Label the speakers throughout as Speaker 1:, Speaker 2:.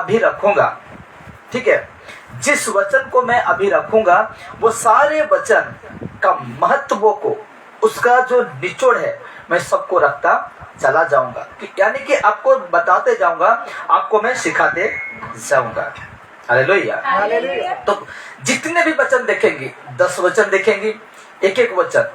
Speaker 1: अभी रखूंगा, ठीक है, जिस वचन को मैं अभी रखूंगा वो सारे वचन का महत्व को, उसका जो निचोड़ है, मैं सबको रखता चला जाऊंगा, यानी कि आपको बताते जाऊंगा, आपको मैं सिखाते जाऊंगा। हालेलुया। तो जितने भी वचन देखेंगे, 10 वचन देखेंगे, एक एक वचन,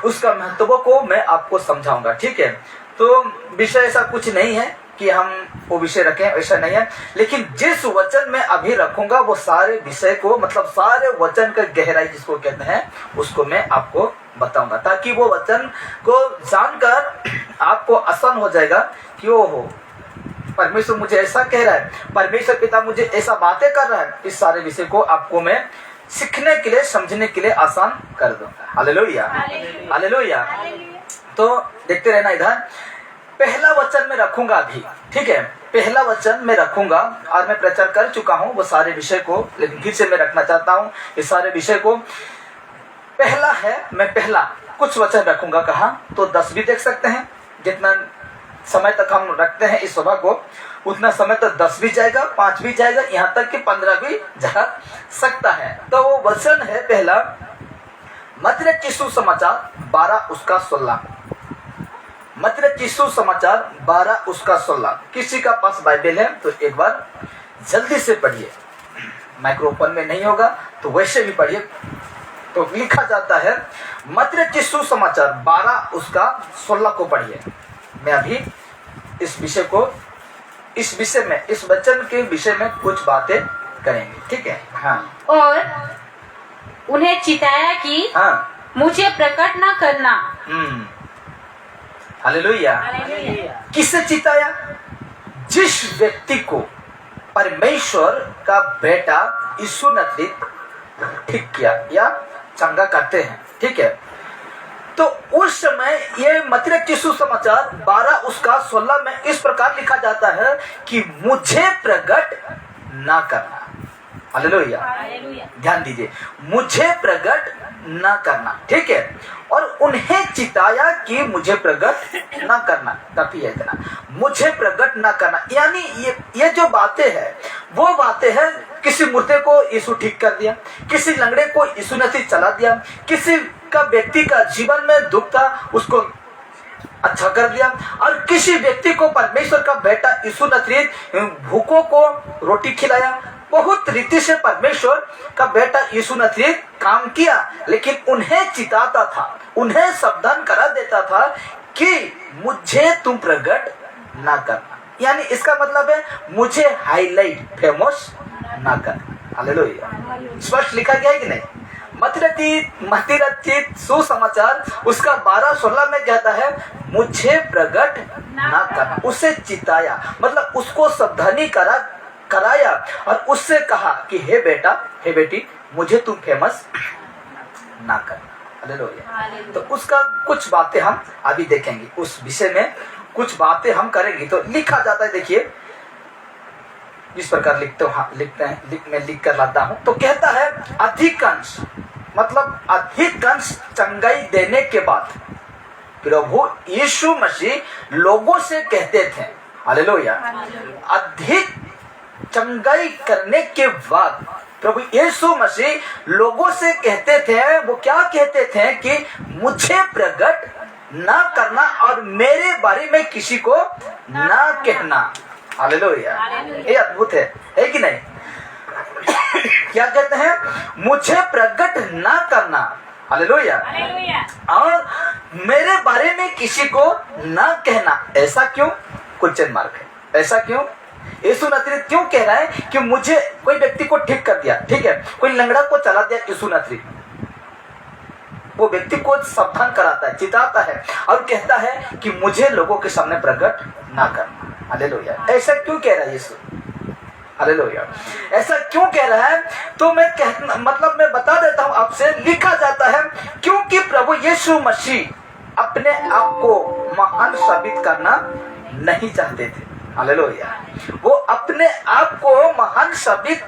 Speaker 1: उसका महत्व को मैं आपको समझाऊंगा, ठीक है। तो विषय ऐसा कुछ नहीं है कि हम वो विषय रखें, ऐसा नहीं है, लेकिन जिस वचन में अभी रखूंगा वो सारे विषय को, मतलब सारे वचन का गहराई जिसको कहते हैं, उसको मैं आपको बताऊंगा, ताकि वो वचन को जानकर आपको आसान हो जाएगा कि ओ हो, परमेश्वर मुझे ऐसा कह रहा है, परमेश्वर पिता मुझे ऐसा बातें कर रहा है। इस सारे विषय को आपको मैं सीखने के लिए, समझने के लिए आसान कर दूंगा। Hallelujah, hallelujah. तो देखते रहना इधर, पहला वचन में रखूंगा अभी, ठीक है, पहला वचन में रखूंगा, और मैं प्रचार कर चुका हूं वो सारे विषय को, लेकिन फिर से मैं रखना चाहता हूं इस सारे विषय को। पहला है, मैं पहला कुछ वचन रखूंगा, कहा तो 10 भी देख सकते हैं, जितना समय तक हम रखते हैं इस सभा को, उतना समय तक 10 भी जाएगा, 5 भी जाएगा, यहाँ तक कि 15 भी जा सकता है। तो वो वचन है पहला, मत्ती रचित सुसमाचार 12 उसका 16। मत्ती रचित सुसमाचार 12 उसका 16। किसी का पास बाइबल है तो एक बार जल्दी से पढ़िए, माइक्रोफोन में नहीं होगा तो वैसे भी पढ़िए। तो लिखा जाता है, मत्ती रचित सुसमाचार 12 उसका 16 को पढ़िए। मैं अभी इस विषय को, इस विषय में, इस वचन के विषय में कुछ बातें करेंगे, ठीक है। हाँ।
Speaker 2: और उन्हें चिताया कि
Speaker 1: हाँ,
Speaker 2: मुझे प्रकट न करना।
Speaker 1: हालेलुया। किससे चिताया? जिस व्यक्ति को परमेश्वर का बेटा यीशु नजरीत ठीक किया या चंगा करते हैं, ठीक है। तो उस समय ये मत्ती रचित सुसमाचार 12 उसका 16 में इस प्रकार लिखा जाता है कि मुझे प्रकट ना करना। हालेलुया, ध्यान दीजिए, मुझे प्रकट ना करना, ठीक है। और उन्हें चिताया कि मुझे प्रकट ना करना, काफी है इतना, मुझे प्रकट ना करना, यानी ये जो बातें हैं वो बातें हैं, किसी मुर्दे को यीशु ठीक कर दिया, किसी लंगड़े को यीशु ने चला दिया, किसी का व्यक्ति का जीवन में दुख था उसको अच्छा कर दिया, और किसी व्यक्ति को परमेश्वर का बेटा यीशु नजरीत भूखों को रोटी खिलाया। बहुत रीति से परमेश्वर का बेटा यीशु नजरीत काम किया, लेकिन उन्हें चिताता था, उन्हें सावधान करा देता था कि मुझे तुम प्रकट ना करना, यानी इसका मतलब है मुझे हाईलाइट, फेमस ना करना। हालेलुया, स्पष्ट लिखा गया है कि नहीं? मत्ती रचित सुसमाचार उसका 12-16 में कहता है मुझे प्रकट ना करना, उसे चिताया, मतलब उसको सावधानी कराया और उससे कहा कि हे बेटा, हे बेटी, मुझे तुम फेमस ना करना। हालेलुया। तो उसका कुछ बातें हम अभी देखेंगे, उस विषय में कुछ बातें हम करेंगे। तो लिखा जाता है, देखिए इस प्रकार लिखते हैं, मैं लिख कर लाता हूं। तो कहता है अधिकांश, मतलब अधिकांश चंगाई देने के बाद प्रभु यीशु मसीह लोगों से कहते थे, हालेलुया, अधिक चंगाई करने के बाद प्रभु यीशु मसीह लोगों से कहते थे, वो क्या कहते थे कि मुझे प्रकट ना करना और मेरे बारे में किसी को ना कहना। हालेलुया, ये अद्भुत है कि नहीं? क्या कहते हैं? मुझे प्रकट ना करना, हालेलुया, और मेरे बारे में किसी को ना कहना। ऐसा क्यों? क्वेश्चन मार्क है। ऐसा क्यों? यीशु नजरीत क्यों कह रहा है कि मुझे, कोई व्यक्ति को ठीक कर दिया, ठीक है, कोई लंगड़ा को चला दिया यीशु नजरीत, वो व्यक्ति को सावधान कराता है, चिताता है और कहता है कि मुझे लोगों के सामने प्रकट ना करना। हालेलुया, ऐसा क्यों कह रहा है यीशु? हालेलुया, ऐसा क्यों कह रहा है? तो मैं मैं बता देता हूं आपसे। लिखा जाता है क्योंकि प्रभु यीशु मसीह अपने आप को महान साबित करना नहीं चाहते थे। हालेलुया, वो अपने आप को महान साबित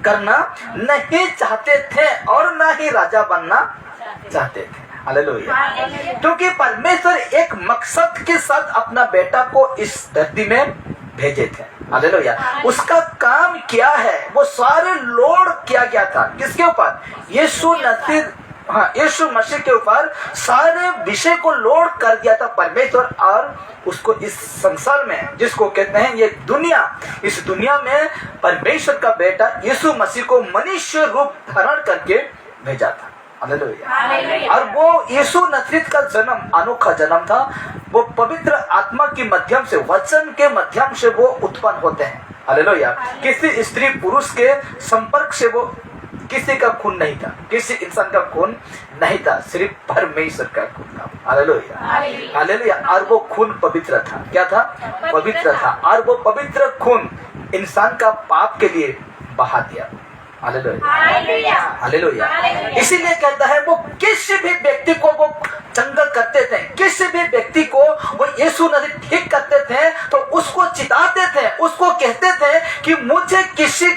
Speaker 1: करना नहीं चाहते थे और ना ही राजा बनना चाहते थे। हालेलुया, क्योंकि परमेश्वर एक मकसद के साथ अपना बेटा को इस धरती में भेजे थे। हालेलुया। उसका काम क्या है, वो सारे लोड किया गया था किसके ऊपर? यीशु मसीह के ऊपर सारे विषय को लोड कर दिया था परमेश्वर। और उसको इस संसार में, जिसको कहते हैं ये दुनिया, इस दुनिया में परमेश्वर का बेटा यीशु मसीह को मनुष्य रूप धारण करके भेजा था। हालेलुया। और वो यीशु नजरीत का जन्म अनोखा जन्म था। वो पवित्र आत्मा के माध्यम से, वचन के माध्यम से वो उत्पन्न होते हैं। हालेलुया। किसी स्त्री पुरुष के संपर्क से वो, किसी का खून नहीं था, किसी इंसान का खून नहीं था, सिर्फ परमेश्वर का खून था। हालेलुया। हालेलुया। और वो खून पवित्र था। क्या था? पवित्र था। और वो पवित्र खून इंसान का पाप के लिए बहा दिया। हालेलुया। हालेलुया। इसीलिए कहता है वो किसी भी व्यक्ति को वो चंगा करते थे, किसी भी व्यक्ति को वो यीशु नजर ठीक करते थे तो उसको चिताते थे, उसको कहते थे कि मुझे किसी,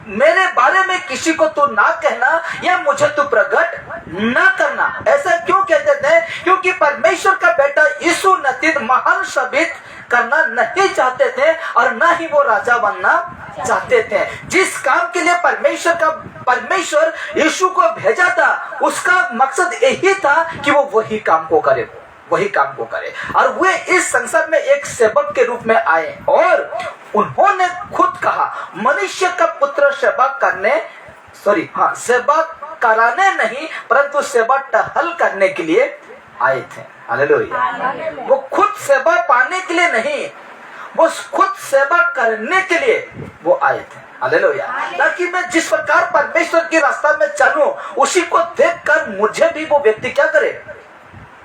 Speaker 1: मेरे बारे में किसी को तू ना कहना या मुझे तू प्रकट ना करना। ऐसा क्यों कहते थे? क्योंकि परमेश्वर का बेटा यीशु नजर महान साबित करना नहीं चाहते थे और ना ही वो राजा बनना चाहते थे। जिस काम के लिए परमेश्वर यीशु को भेजा था, उसका मकसद यही था कि वो वही काम को करे, वही काम को करे। और वे इस संसार में एक सेवक के रूप में आए और उन्होंने खुद कहा, मनुष्य का पुत्र सेवा कराने नहीं परंतु सेवा टहल करने के लिए आए थे। हालेलुया। वो खुद सेवा पाने के लिए नहीं, वो खुद सेवा करने के लिए वो आए थे। हालेलुया। ताकि मैं जिस प्रकार परमेश्वर के रास्ता में चलूं, उसी को देखकर मुझे भी वो व्यक्ति क्या करे,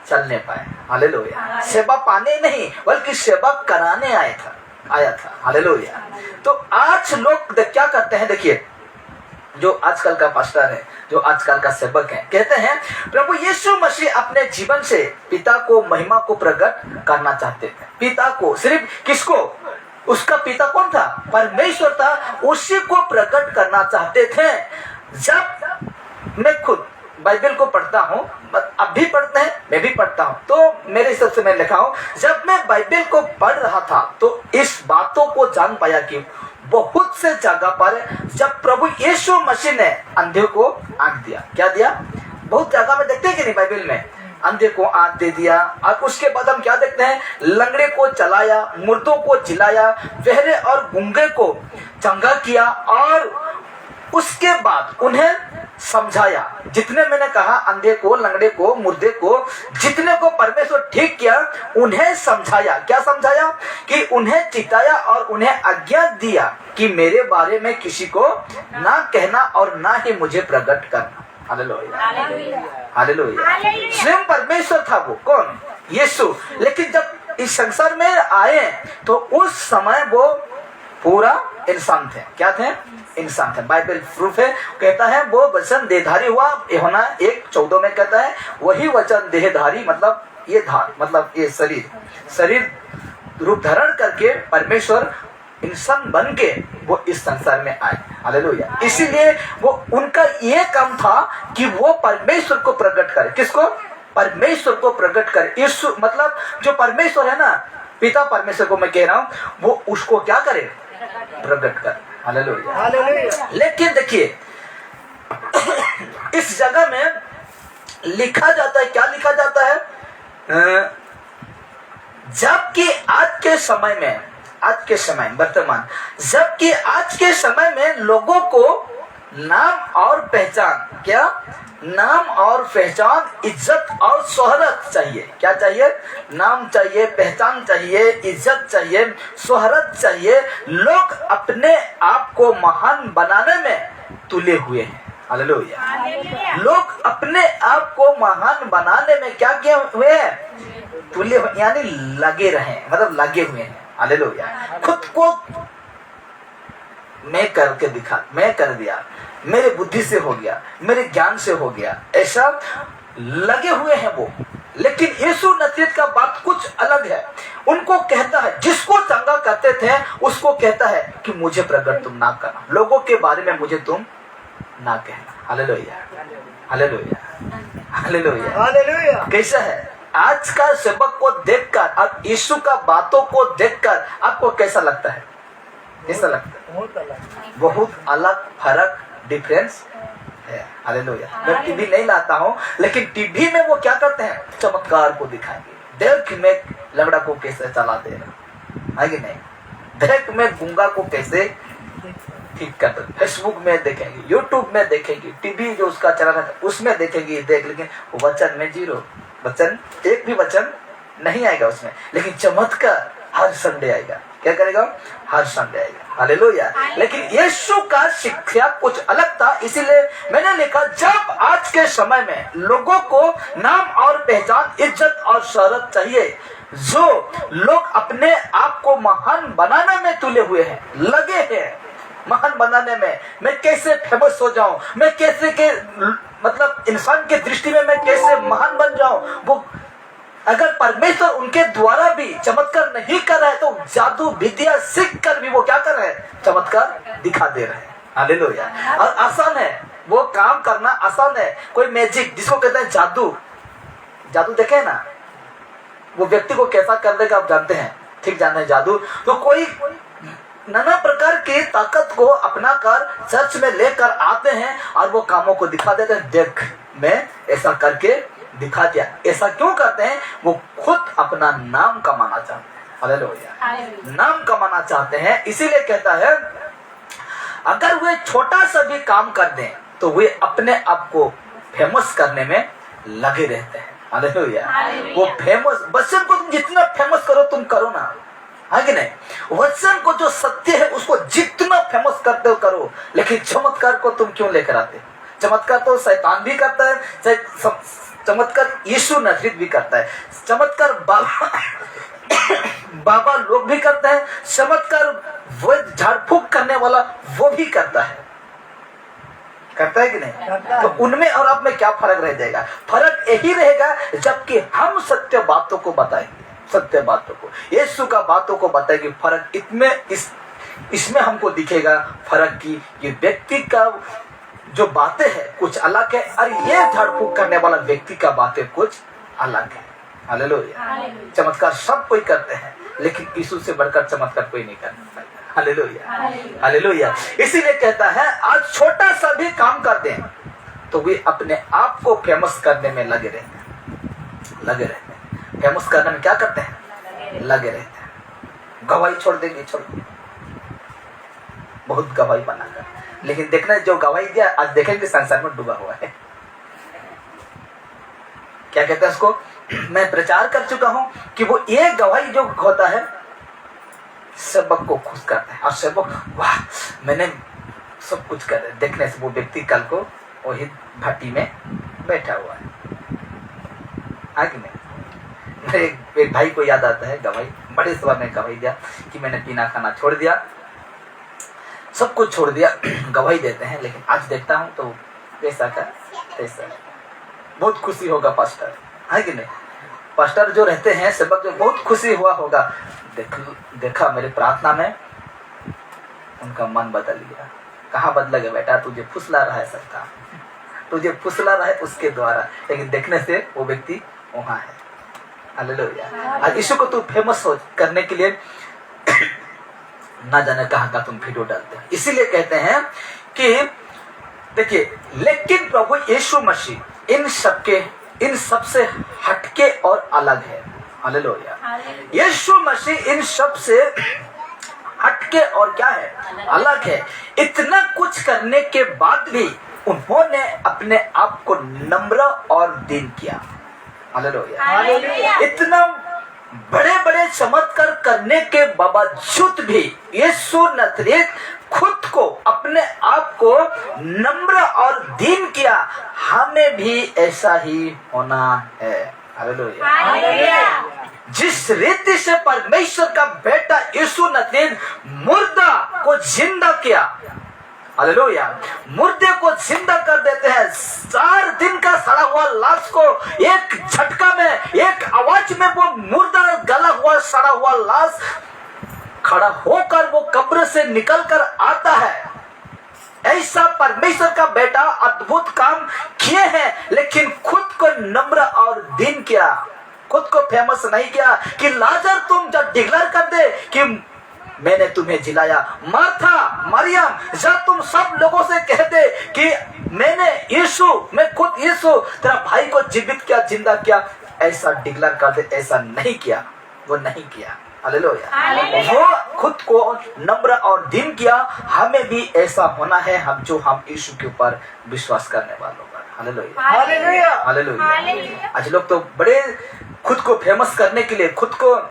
Speaker 1: चलने पाए। हालेलुया। सेवा पाने नहीं बल्कि सेवा कराने आया था। हालेलुया। तो आज लोग क्या करते हैं, देखिए, जो आजकल का पास्टर है, जो आजकल का सेवक है, कहते हैं प्रभु यीशु मसीह अपने जीवन से पिता को, महिमा को प्रकट करना चाहते थे। पिता को, सिर्फ किसको? उसका पिता कौन था? परमेश्वर था। उसी को प्रकट करना चाहते थे। जब मैं खुद बाइबल को पढ़ता हूँ, अब भी पढ़ते हैं, मैं भी पढ़ता हूँ, तो मेरे हिसाब से मैं लिखा हूँ, जब मैं बाइबल को पढ़ रहा था तो इस बातों को जान पाया कि बहुत से जगह पर जब प्रभु यीशु मसीह ने अंधे को आंख दिया, क्या दिया? बहुत जगह में देखते हैं कि नहीं बाइबल में, अंधे को आंख दे दिया। और उसके बाद हम क्या देखते हैं? लंगड़े को चलाया, मुर्दों को जिलाया, बहरे और गूंगे को चंगा किया और उसके बाद उन्हें समझाया। जितने मैंने कहा, अंधे को, लंगड़े को, मुर्दे को, जितने को परमेश्वर ठीक किया, उन्हें समझाया। क्या समझाया? कि उन्हें चिताया और उन्हें आज्ञा दिया कि मेरे बारे में किसी को ना कहना और ना ही मुझे प्रकट करना। हालेलुया। हालेलुया। स्वयं परमेश्वर था वो। कौन? यीशु। लेकिन जब इस संसार में आए तो उस समय वो पूरा इंसान थे। क्या थे? इंसान थे। बाइबल प्रूफ है, कहता है वो वचन देहधारी हुआ। यूहन्ना 1:14 में कहता है वही वचन देहधारी, मतलब ये धार, मतलब ये शरीर रूप धारण करके परमेश्वर इंसान बन के वो इस संसार में आए। हालेलुया। इसीलिए वो, उनका ये काम था कि वो परमेश्वर को प्रकट करे। किसको? परमेश्वर को प्रकट करे। यीशु, मतलब जो परमेश्वर है ना, पिता परमेश्वर को मैं कह रहा हूं, वो उसको क्या करे? प्रकट कर। हालेलुया। लेकिन देखिए इस जगह में लिखा जाता है, क्या लिखा जाता है? जबकि आज के समय वर्तमान, जबकि आज के समय में लोगों को नाम और पहचान, क्या? नाम और पहचान, इज्जत और शोहरत चाहिए। क्या चाहिए? नाम चाहिए, पहचान चाहिए, इज्जत चाहिए, शोहरत चाहिए। लोग अपने आप को महान बनाने में तुले हुए हैं। हालेलुया। लोग अपने आप को महान बनाने में क्या किए हुए हैं? तुले हुए, यानी लगे रहे, मतलब लगे हुए हैं। हालेलुया। खुद को मैं करके दिखा, मैं कर दिया, मेरे बुद्धि से हो गया, मेरे ज्ञान से हो गया, ऐसा लगे हुए हैं वो। लेकिन यीशु नजरीत का बात कुछ अलग है। उनको कहता है, जिसको चंगा करते थे उसको कहता है कि मुझे प्रकट तुम ना करना, लोगों के बारे में मुझे तुम ना कहना। हालेलुया। हालेलुया। हालेलुया। हालेलुया। कैसा है? आज का सेवक को देखकर और यीशु का बातों को देखकर आपको कैसा लगता है? कैसा लगता है? बहुत अलग फर्क डिफरेंस है। हालेलुया। मैं टीवी नहीं लाता हूँ, लेकिन टीवी में वो क्या करते हैं? चमत्कार को दिखाएंगे। देख में लंगड़ा को कैसे चला दे रहा है कि नहीं, देख में गूंगा को कैसे ठीक कर दे। फेसबुक में देखेंगे, यूट्यूब में देखेंगे, टीवी जो उसका चला रहा है उसमें देखेंगे, देख, लेकिन वचन में जीरो। वचन, एक भी वचन नहीं आएगा उसमें। लेकिन चमत्कार हर संडे आएगा। क्या करेगा? हर संडे आएगा। हालेलुया। लेकिन यीशु का शिक्षा कुछ अलग था, इसीलिए मैंने लिखा, जब आज के समय में लोगों को नाम और पहचान, इज्जत और शोहरत चाहिए, जो लोग अपने आप को महान बनाने में तुले हुए हैं, लगे हैं महान बनाने में, मैं कैसे फेमस हो जाऊं, मैं कैसे के मतलब इंसान के दृष्टि में मैं कैसे महान बन जाऊं, वो अगर परमेश्वर उनके द्वारा भी चमत्कार नहीं कर रहा है तो जादू विद्या सीख कर भी वो क्या कर रहे हैं? चमत्कार दिखा दे रहे हैं। हालेलुया। और आसान है वो काम करना, आसान है। कोई मैजिक जिसको कहते हैं जादू, जादू देखे ना, वो व्यक्ति को कैसा कर देगा आप जानते हैं, ठीक जानते हैं। जादू तो कोई नाना प्रकार की ताकत को अपना कर चर्च में लेकर आते हैं और वो कामों को दिखा देते हैं। देख, मैं ऐसा करके दिखा दिया। ऐसा क्यों करते हैं? वो खुद अपना नाम कमाना चाहते हैं। हालेलुया। नाम कमाना चाहते हैं, इसीलिए कहता है अगर वे छोटा सा भी काम कर दें तो वे अपने आप को फेमस करने में लगे रहते हैं। हालेलुया। वो फेमस, वचन को तुम जितना फेमस करो तुम करो ना, है कि नहीं? वचन को जो सत्य है उसको जितना फेमस करते हो करो, लेकिन चमत्कार को तुम क्यों लेकर आते? चमत्कार तो शैतान भी करता है, चमत्कार यीशु नजरीत भी करता है, चमत्कार बाबा लोग भी करते हैं, चमत्कार वो झाड़ फूक करने वाला वो भी करता है कि नहीं? तो उनमें और आप में क्या फर्क रह जाएगा? फर्क यही रहेगा जबकि हम सत्य बातों को बताएंगे, सत्य बातों को, यीशु का बातों को बताएंगे। फर्क इसमें हमको दिखेगा फर्क की ये व्यक्ति का जो बातें है कुछ अलग है और ये झाड़ फूक करने वाला व्यक्ति का बातें कुछ अलग है। हालेलुया। चमत्कार सब कोई करते हैं, लेकिन यीशु से बढ़कर चमत्कार कोई नहीं करता। हालेलुया। हालेलुया। इसीलिए कहता है आज छोटा सा भी काम करते हैं तो वे अपने आप को फेमस करने में लगे रहते हैं। फेमस करने में क्या करते हैं? लगे रहते हैं। गवाही छोड़ देंगे, बहुत गवाही बनाकर, लेकिन देखना जो गवाही दिया आज देखेंगे संसार में डूबा हुआ है। क्या कहते हैं उसको? मैं प्रचार कर चुका हूं कि वो एक गवाही जो होता है सबक को खुश करता है और सबक वाह मैंने सब कुछ कर, देखने से वो व्यक्ति कल को वही भट्टी में बैठा हुआ है। आगे में मेरे एक भाई को याद आता है गवाही, बड़े सभा में गवाही दिया कि मैंने पीना खाना छोड़ दिया, सब कुछ छोड़ दिया। गवाही देते हैं, लेकिन आज देखता हूं तो ऐसा का ऐसा। बहुत खुशी होगा पास्टर, है कि नहीं? पास्टर जो रहते हैं सेवक जो बहुत खुशी हुआ होगा, देखा मेरे प्रार्थना में उनका मन बदल गया। कहाँ बदलेगा बेटा? तुझे फुसला रहा है सकता, तुझे फुसला रहा है उसके द्वारा, लेकिन देखने से वो व्यक्ति वहां है। हालेलुया। आज यीशु को तू फेमस हो करने के लिए ना जाने कहाँ का तुम वीडियो डालते हैं। इसीलिए कहते हैं कि देखिए, लेकिन प्रभु यीशु मसीह इन सब से हटके और अलग है। हालेलुया। यीशु मसीह इन सब से हटके और क्या है? अलग है। इतना कुछ करने के बाद भी उन्होंने अपने आप को नम्र और दीन किया। हालेलुया। इतना बड़े बड़े चमत्कार करने के बावजूद भी यीशु नजरेत खुद को अपने आप को नम्र और दीन किया। हमें भी ऐसा ही होना है। हालेलुया। जिस रीति से परमेश्वर का बेटा यीशु नजरेत मुर्दा को जिंदा किया, हालेलुया, मुर्दे को जिंदा कर देते हैं। 4 दिन का सड़ा हुआ लाश को एक झटका में, एक आवाज में वो मुर्दा गला हुआ सड़ा हुआ लाश खड़ा होकर वो कब्र से निकल कर आता है। ऐसा परमेश्वर का बेटा अद्भुत काम किए हैं, लेकिन खुद को नम्र और दीन किया। खुद को फेमस नहीं किया कि लाजर तुम जब डिक्लेयर कर दे कि मैंने तुम्हें जिलाया, मार्था मरियम जब तुम सब लोगों से कहते कि मैंने यीशु, मैं खुद यीशु तेरा भाई को जीवित किया, जिंदा किया, ऐसा डिक्लेयर कर दे, ऐसा नहीं किया, वो नहीं किया। हालेलुया। वो खुद को नम्र और दीन किया। हमें भी ऐसा होना है, हम यीशु के ऊपर विश्वास करने वालों पर। Hallelujah hallelujah. आज लोग तो बड़े खुद को फेमस करने के लिए, खुद को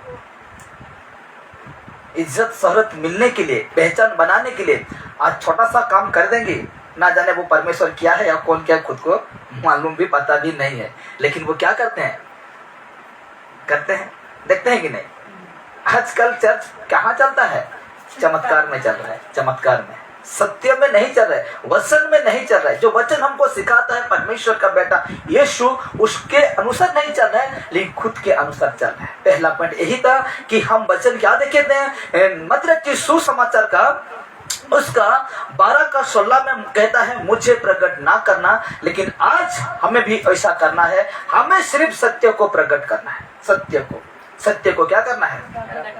Speaker 1: इज्जत शोहरत मिलने के लिए, पहचान बनाने के लिए आज छोटा सा काम कर देंगे, ना जाने वो परमेश्वर क्या है या कौन क्या, खुद को मालूम भी पता भी नहीं है, लेकिन वो क्या करते हैं, देखते हैं कि नहीं। आजकल चर्च कहाँ चलता है? चमत्कार में चल रहा है, चमत्कार में, सत्य में नहीं चल रहा है, वचन में नहीं चल रहा है। जो वचन हमको सिखाता है परमेश्वर का बेटा यीशु, उसके अनुसार नहीं चल रहा है, लेकिन खुद के अनुसार चल रहा है। पहला पॉइंट यही था कि हम वचन क्या देखे थे, मतलब कि सुसमाचार का उसका 12:16 में कहता है मुझे प्रकट ना करना, लेकिन आज हमें भी ऐसा करना है। हमें सिर्फ सत्य को प्रकट करना है, सत्य को क्या करना है,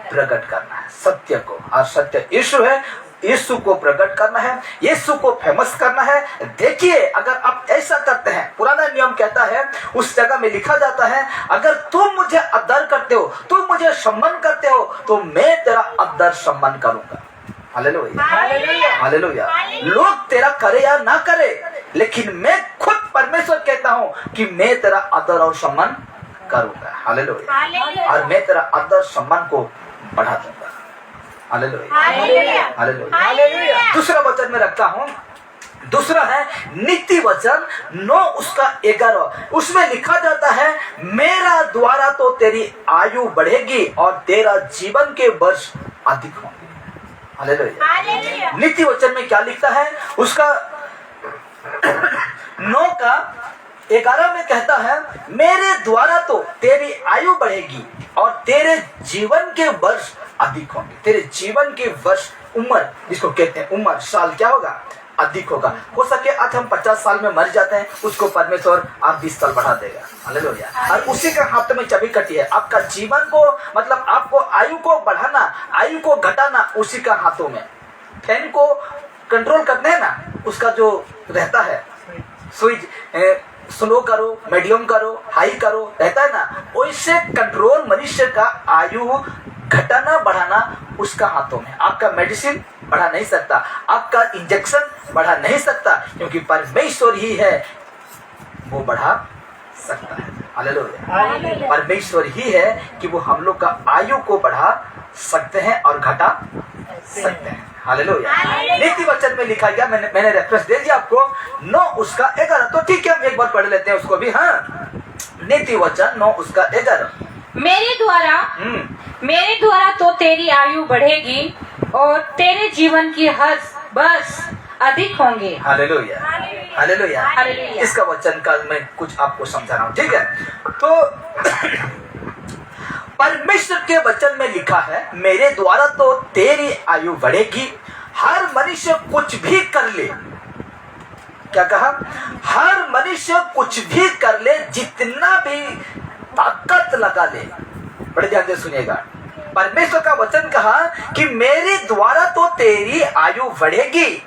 Speaker 1: प्रकट करना है, सत्य को। और सत्य यीशु है, यीशु को प्रकट करना है, यीशु को फेमस करना है। देखिए, अगर आप ऐसा करते हैं, पुराना नियम कहता है, उस जगह में लिखा जाता है, अगर तुम मुझे आदर करते हो, तुम मुझे सम्मान करते हो, तो मैं तेरा आदर सम्मान करूंगा। Hallelujah hallelujah. लोग तेरा करे या ना करे, लेकिन मैं खुद परमेश्वर कहता हूं कि मैं तेरा आदर और सम्मान करूंगा। हालेलुया। और मैं तेरा आदर सम्मान को बढ़ा दूंगा। Hallelujah hallelujah. दूसरा वचन में रखता हूं, दूसरा है नीति वचन 9:11, उसमें लिखा जाता है मेरा द्वारा तो तेरी आयु बढ़ेगी और तेरा जीवन के वर्ष अधिक होंगे। हालेलुया। नीति वचन में क्या लिखता है, उसका 9:11 में कहता है मेरे द्वारा तो तेरी आयु बढ़ेगी और तेरे जीवन के वर्ष अधिक होंगे। तेरे जीवन के वर्ष, उम्र जिसको कहते हैं उम्र, साल क्या होगा, अधिक होगा। हो सके आज हम 50 साल में मर जाते हैं, उसको परमेश्वर आप 20 साल बढ़ा देगा। हालेलुया। और उसी के हाथ में चाबी कटी है, आपका जीवन को, मतलब आपको आयु को बढ़ाना, आयु को घटाना उसी का हाथों में। फैन को कंट्रोल करते हैं ना, उसका जो रहता है स्विच, स्लो करो, मीडियम करो, हाई करो, रहता है ना, वैसे कंट्रोल मनुष्य का आयु घटाना बढ़ाना उसका हाथों में। आपका मेडिसिन बढ़ा नहीं सकता, आपका इंजेक्शन बढ़ा नहीं सकता, क्योंकि परमेश्वर ही है वो बढ़ा सकता है। हालेलुया। परमेश्वर ही है कि वो हम लोग का आयु को बढ़ा सकते हैं और घटा सकते हैं। हालेलुया। नीति वचन में लिखा गया, मैंने रेफरेंस दे दिया आपको, 9:11। तो ठीक है, हम एक बार पढ़ लेते हैं उसको भी। हाँ, नीति वचन 9:11,
Speaker 2: मेरे द्वारा तो तेरी आयु बढ़ेगी और तेरे जीवन की वर्ष अधिक होंगे।
Speaker 1: Hallelujah hallelujah.
Speaker 2: हालेलुया।
Speaker 1: इसका वचन का मैं कुछ आपको समझा रहा हूँ, ठीक है। तो परमेश्वर के वचन में लिखा है मेरे द्वारा तो तेरी आयु बढ़ेगी। हर मनुष्य कुछ भी कर ले, क्या कहा, हर मनुष्य कुछ भी कर ले, जितना भी ताकत लगा ले। बड़े ध्यान से सुनिएगा, परमेश्वर का वचन कहा कि मेरे द्वारा तो तेरी आयु बढ़ेगी।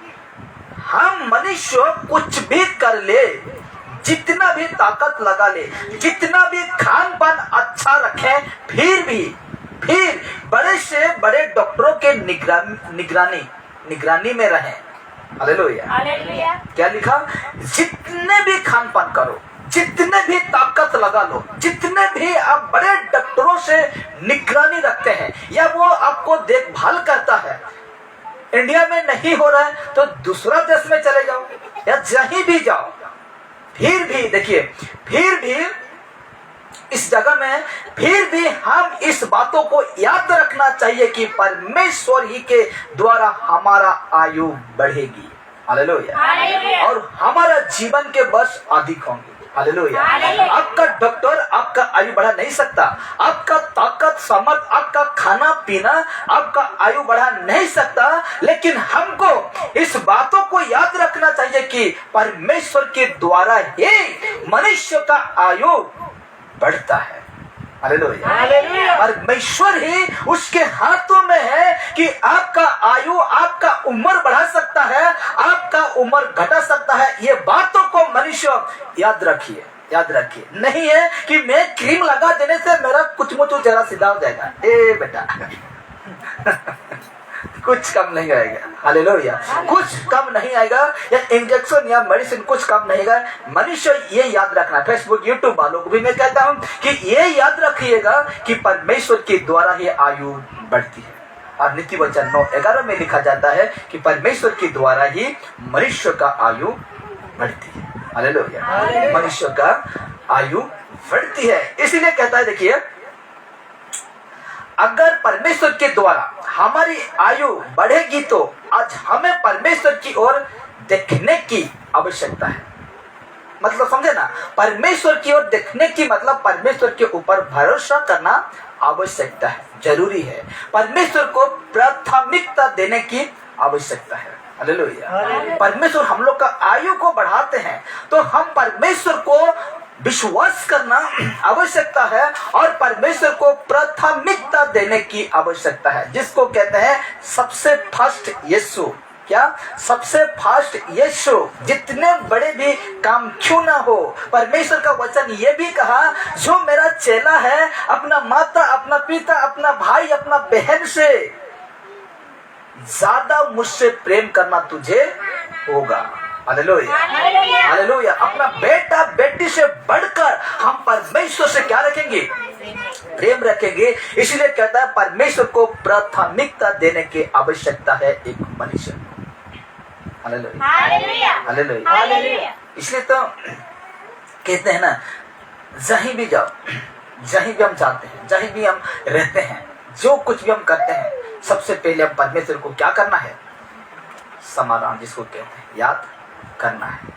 Speaker 1: हम मनुष्य कुछ भी कर ले, जितना भी ताकत लगा ले, जितना भी खान पान अच्छा रखे, फिर बड़े से बड़े डॉक्टरों के निगरानी में रहे। हालेलुया। क्या लिखा, जितने भी खान पान करो, जितने भी ताकत लगा लो, जितने भी आप बड़े डॉक्टरों से निगरानी रखते हैं या वो आपको देखभाल करता है, इंडिया में नहीं हो रहा है तो दूसरा देश में चले जाओ या जहीं भी जाओ, फिर भी देखिए, फिर भी इस जगह में फिर भी हम इस बातों को याद रखना चाहिए कि परमेश्वर ही के द्वारा हमारा आयु बढ़ेगी। हालेलुया। और हमारा जीवन के वर्ष अधिक होंगे। हालेलुया। आपका डॉक्टर आपका आयु बढ़ा नहीं सकता, आपका ताकत सामर्थ, आपका खाना पीना आपका आयु बढ़ा नहीं सकता, लेकिन हमको इस बातों को याद रखना चाहिए कि परमेश्वर के द्वारा ही मनुष्य का आयु बढ़ता है। हालेलुया। परमेश्वर ही उसके हाथों में है कि आपका आयु, आपका उम्र बढ़ा सकता है, आपका उम्र घटा सकता है। ये बातों को मनुष्य याद रखिए, याद रखिए। नहीं है कि मैं क्रीम लगा देने से मेरा कुछ मुझ चेहरा सीधा हो जाएगा। ए बेटा कुछ कम नहीं आएगा। हालेलुया। कुछ कम नहीं आएगा, या इंजेक्शन या मेडिसिन कुछ कम नहीं आएगा। मनुष्य ये याद रखना, फेसबुक यूट्यूब वालों को भी मैं कहता हूं कि ये याद रखिएगा कि परमेश्वर के द्वारा ही आयु बढ़ती है। और नीति वचन 9:11 में लिखा जाता है कि परमेश्वर के द्वारा ही मनुष्य का आयु बढ़ती है। हालेलुया। मनुष्य का आयु बढ़ती है। इसीलिए कहता है, देखिए, अगर परमेश्वर के द्वारा हमारी आयु बढ़ेगी तो आज हमें परमेश्वर की ओर देखने की आवश्यकता है। मतलब समझे ना, परमेश्वर की ओर देखने की मतलब परमेश्वर के ऊपर भरोसा करना आवश्यकता है, जरूरी है। परमेश्वर को प्राथमिकता देने की आवश्यकता है। हालेलुया। परमेश्वर हम लोग का आयु को बढ़ाते हैं तो हम परमेश्वर को विश्वास करना आवश्यकता है और परमेश्वर को प्राथमिकता देने की आवश्यकता है, जिसको कहते हैं सबसे फर्स्ट यीशु। क्या? सबसे फर्स्ट यीशु। जितने बड़े भी काम क्यों ना हो, परमेश्वर का वचन ये भी कहा, जो मेरा चेला है अपना माता, अपना पिता, अपना भाई, अपना बहन से ज्यादा मुझसे प्रेम करना तुझे होगा। हालेलुया। हालेलुया। अपना बेटा बेटी से बढ़कर हम परमेश्वर से क्या रखेंगे? प्रेम रखेंगे। इसलिए कहता है परमेश्वर को प्राथमिकता देने की आवश्यकता है एक मनुष्य। हालेलुया। हालेलुया। इसलिए तो कहते हैं ना, जहीं भी जाओ, जहीं भी हम जाते हैं, जहीं भी हम रहते हैं, जो कुछ भी हम करते हैं, सबसे पहले हम परमेश्वर को क्या करना है? समाधान, जिसको कहते हैं याद करना है।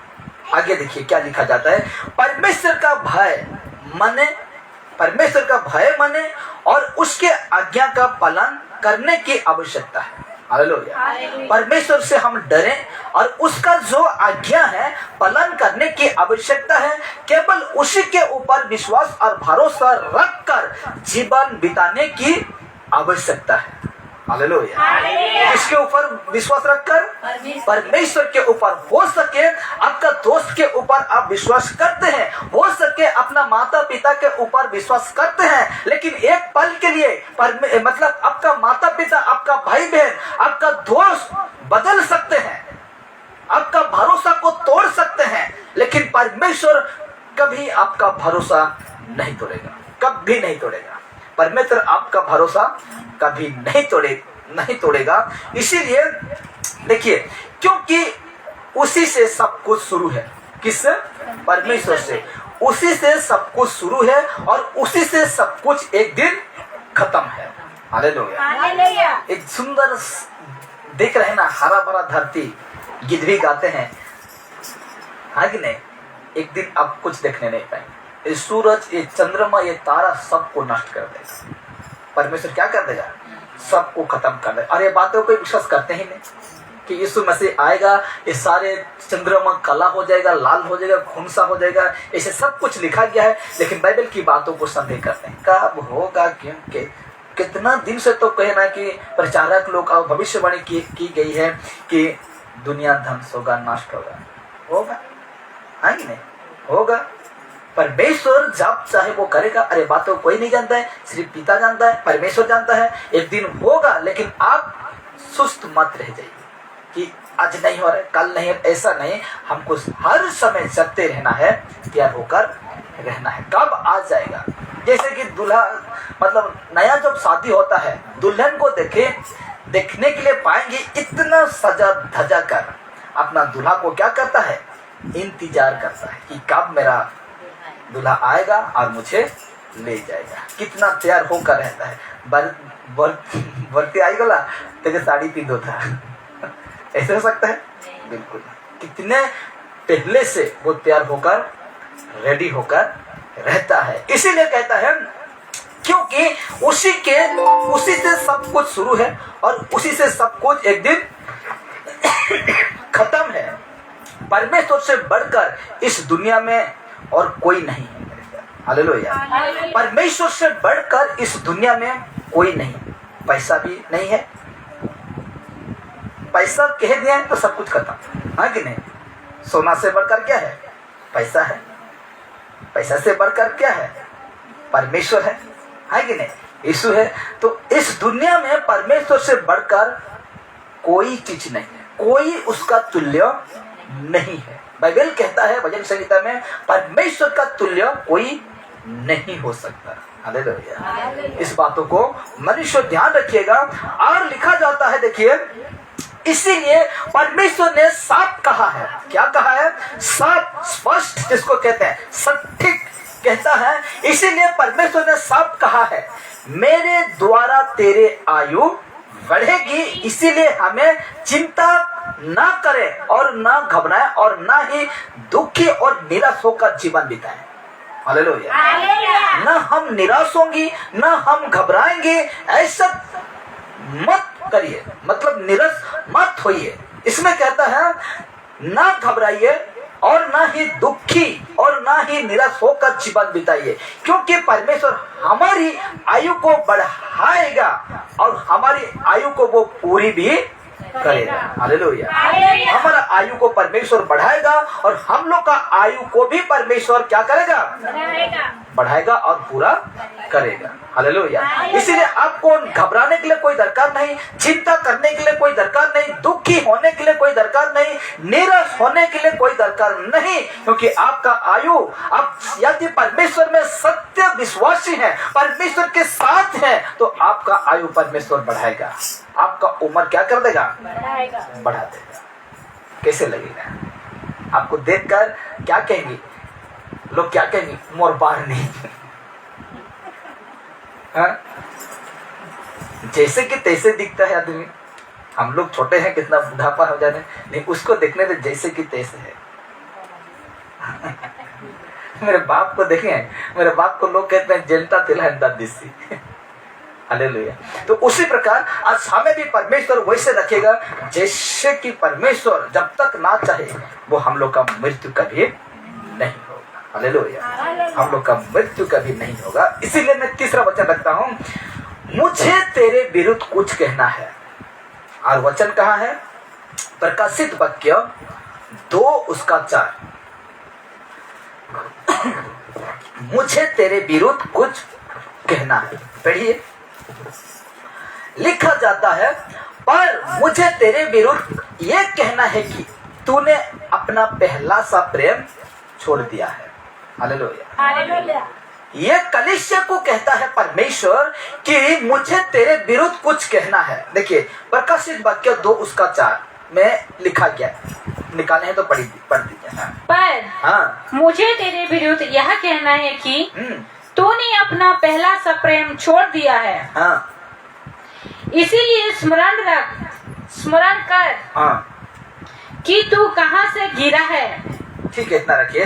Speaker 1: आगे देखिए क्या लिखा जाता है, परमेश्वर का भय माने, परमेश्वर का भय माने और उसके आज्ञा का पालन करने की आवश्यकता है। हालेलुया। परमेश्वर से हम डरें और उसका जो आज्ञा है पालन करने की आवश्यकता है। केवल उसी के ऊपर विश्वास और भरोसा रखकर जीवन बिताने की आवश्यकता है। हालेलुया। किसके ऊपर विश्वास रखकर? परमेश्वर के ऊपर। हो सके आपका दोस्त के ऊपर आप विश्वास करते हैं, हो सके अपना माता पिता के ऊपर विश्वास करते हैं, लेकिन एक पल के लिए मतलब आपका माता पिता, आपका भाई बहन, आपका दोस्त बदल सकते हैं, आपका भरोसा को तोड़ सकते हैं, लेकिन परमेश्वर कभी आपका भरोसा नहीं तोड़ेगा, कभी नहीं तोड़ेगा। परमेश्वर आपका भरोसा कभी नहीं तोड़ेगा। इसीलिए देखिए, क्योंकि उसी से सब कुछ शुरू है। किससे? परमेश्वर से। उसी से सब कुछ शुरू है और उसी से सब कुछ एक दिन खत्म है। हालेलुया। एक सुंदर देख रहे हैं ना, हरा भरा धरती, गीत भी गाते हैं, हाँ कि नहीं? एक दिन आप कुछ देखने नहीं पाएंगे। ये सूरज, ये चंद्रमा, ये तारा सबको नष्ट कर देगा। परमेश्वर क्या कर देगा? सबको खत्म कर देगा। और ये बातों को विश्वास करते ही नहीं कि यीशु मसीह आएगा, ये सारे चंद्रमा काला हो जाएगा, लाल हो जाएगा, खून सा हो जाएगा, ऐसे सब कुछ लिखा गया है, लेकिन बाइबल की बातों को संदेह करते हैं। कब होगा? क्योंकि कितना दिन से तो कहना कि प्रचारक लोग और भविष्यवाणी की गई है कि दुनिया ध्वंस होगा, नष्ट होगा। हाँ कि नहीं? होगा। परमेश्वर जब चाहे वो करेगा। अरे बातों कोई नहीं जानता है, सिर्फ पिता जानता है, परमेश्वर जानता है। एक दिन होगा, लेकिन आप सुस्त मत रह जाइए कि आज नहीं हो रहा है, कल नहीं, ऐसा नहीं। हमको हर समय जगते रहना है, तैयार होकर रहना है। कब आ जाएगा? जैसे कि दूल्हा, मतलब नया जब शादी होता है, दुल्हन को देखने के लिए पाएंगे, इतना सजा धजा कर अपना दूल्हा को क्या करता है? इंतजार करता है कि कब मेरा दूल्हा आएगा और मुझे ले जाएगा। कितना तैयार होकर रहता है। बरती आई गला तेरे साड़ी पी दो था ऐसे हो सकता है? बिल्कुल। कितने पहले से वो तैयार होकर, रेडी होकर रहता है। इसीलिए कहता है क्योंकि उसी से सब कुछ शुरू है और उसी से सब कुछ एक दिन खत्म है। परमेश्वर से बढ़कर इस दुनिया में और कोई नहीं है। हालेलुया। परमेश्वर से बढ़कर इस दुनिया में कोई नहीं, पैसा भी नहीं है। पैसा कह दिया तो सब कुछ खत्म, हाँ कि नहीं। सोना से बढ़कर क्या है? पैसा है। पैसा से बढ़कर क्या है? परमेश्वर है कि नहीं, यीशु है। तो इस दुनिया में परमेश्वर से बढ़कर कोई चीज नहीं है, कोई उसका तुल्य नहीं है। बाइबल कहता है भजन संहिता में, परमेश्वर का तुल्य कोई नहीं हो सकता। हालेलुया। इस बातों को मनुष्य ध्यान रखिएगा। और लिखा जाता है, देखिए, इसीलिए परमेश्वर ने साफ कहा है। क्या कहा है? साफ, स्पष्ट, जिसको कहते हैं सटीक कहता है। इसीलिए परमेश्वर ने साफ कहा है, मेरे द्वारा तेरे आयु बढ़ेगी। इसीलिए हमें चिंता ना करें और ना घबराएं और ना ही दुखी और निराश होकर जीवन बिताएं। हालेलुया। ना हम निराश होंगी, ना हम घबराएंगे, ऐसा मत करिए, मतलब निराश मत होइए। इसमें कहता है ना घबराइए और ना ही दुखी और ना ही निराश होकर जीवन बिताइए, क्योंकि परमेश्वर हमारी आयु को बढ़ाएगा और हमारी आयु को वो पूरी भी करेगा। हालेलुया। हमारा आयु को परमेश्वर बढ़ाएगा और हम लोग का आयु को भी परमेश्वर क्या करेगा? बढ़ाएगा और पूरा करेगा। हालेलुया। इसीलिए आपको घबराने के लिए कोई दरकार नहीं, चिंता करने के लिए कोई दरकार नहीं, दुखी होने के लिए कोई दरकार नहीं, निराश होने के लिए कोई दरकार नहीं, क्योंकि आपका आयु, आप यदि परमेश्वर में सत्य विश्वासी है, परमेश्वर के साथ है, तो आपका आयु परमेश्वर बढ़ाएगा। आपका उम्र क्या कर देगा? बढ़ा देगा। कैसे लगेगा? आपको देखकर क्या कहेंगे लोग? क्या कहेंगे? मोर बार नहीं। हाँ? जैसे कि तैसे दिखता है आदमी। हम लोग छोटे हैं, कितना बुढ़ापा हो जाने, नहीं उसको देखने से जैसे कि तैसे है। मेरे बाप को देखें, मेरे बाप को लोग कहते हैं जनता तिलहंदा दिसी। हालेलुया। तो उसी प्रकार आज हमें भी परमेश्वर वैसे रखेगा जैसे कि परमेश्वर जब तक ना चाहे वो हम लोग का मृत्यु कभी नहीं होगा। हालेलुया। हम लोग का मृत्यु कभी नहीं होगा। इसीलिए मैं तीसरा वचन रखता हूं, मुझे तेरे विरुद्ध कुछ कहना है। और वचन कहाँ है? प्रकाशित वाक्य 2:4। मुझे तेरे विरुद्ध कुछ कहना है। पढ़िए, लिखा जाता है, पर मुझे तेरे विरुद्ध यह कहना है कि तूने अपना पहला सा प्रेम छोड़ दिया है। हालेलुया। ये कलीसिया को कहता है परमेश्वर कि मुझे तेरे विरुद्ध कुछ कहना है। देखिए, प्रकाशित वाक्य 2:4 में लिखा गया, निकाले हैं तो पढ़ दीजिए।
Speaker 2: पर मुझे तेरे विरुद्ध यह कहना है कि तूने अपना पहला सा प्रेम छोड़ दिया है।
Speaker 1: हाँ।
Speaker 2: इसीलिए स्मरण कर कि तू कहां से गिरा है।
Speaker 1: ठीक है, इतना रखिए।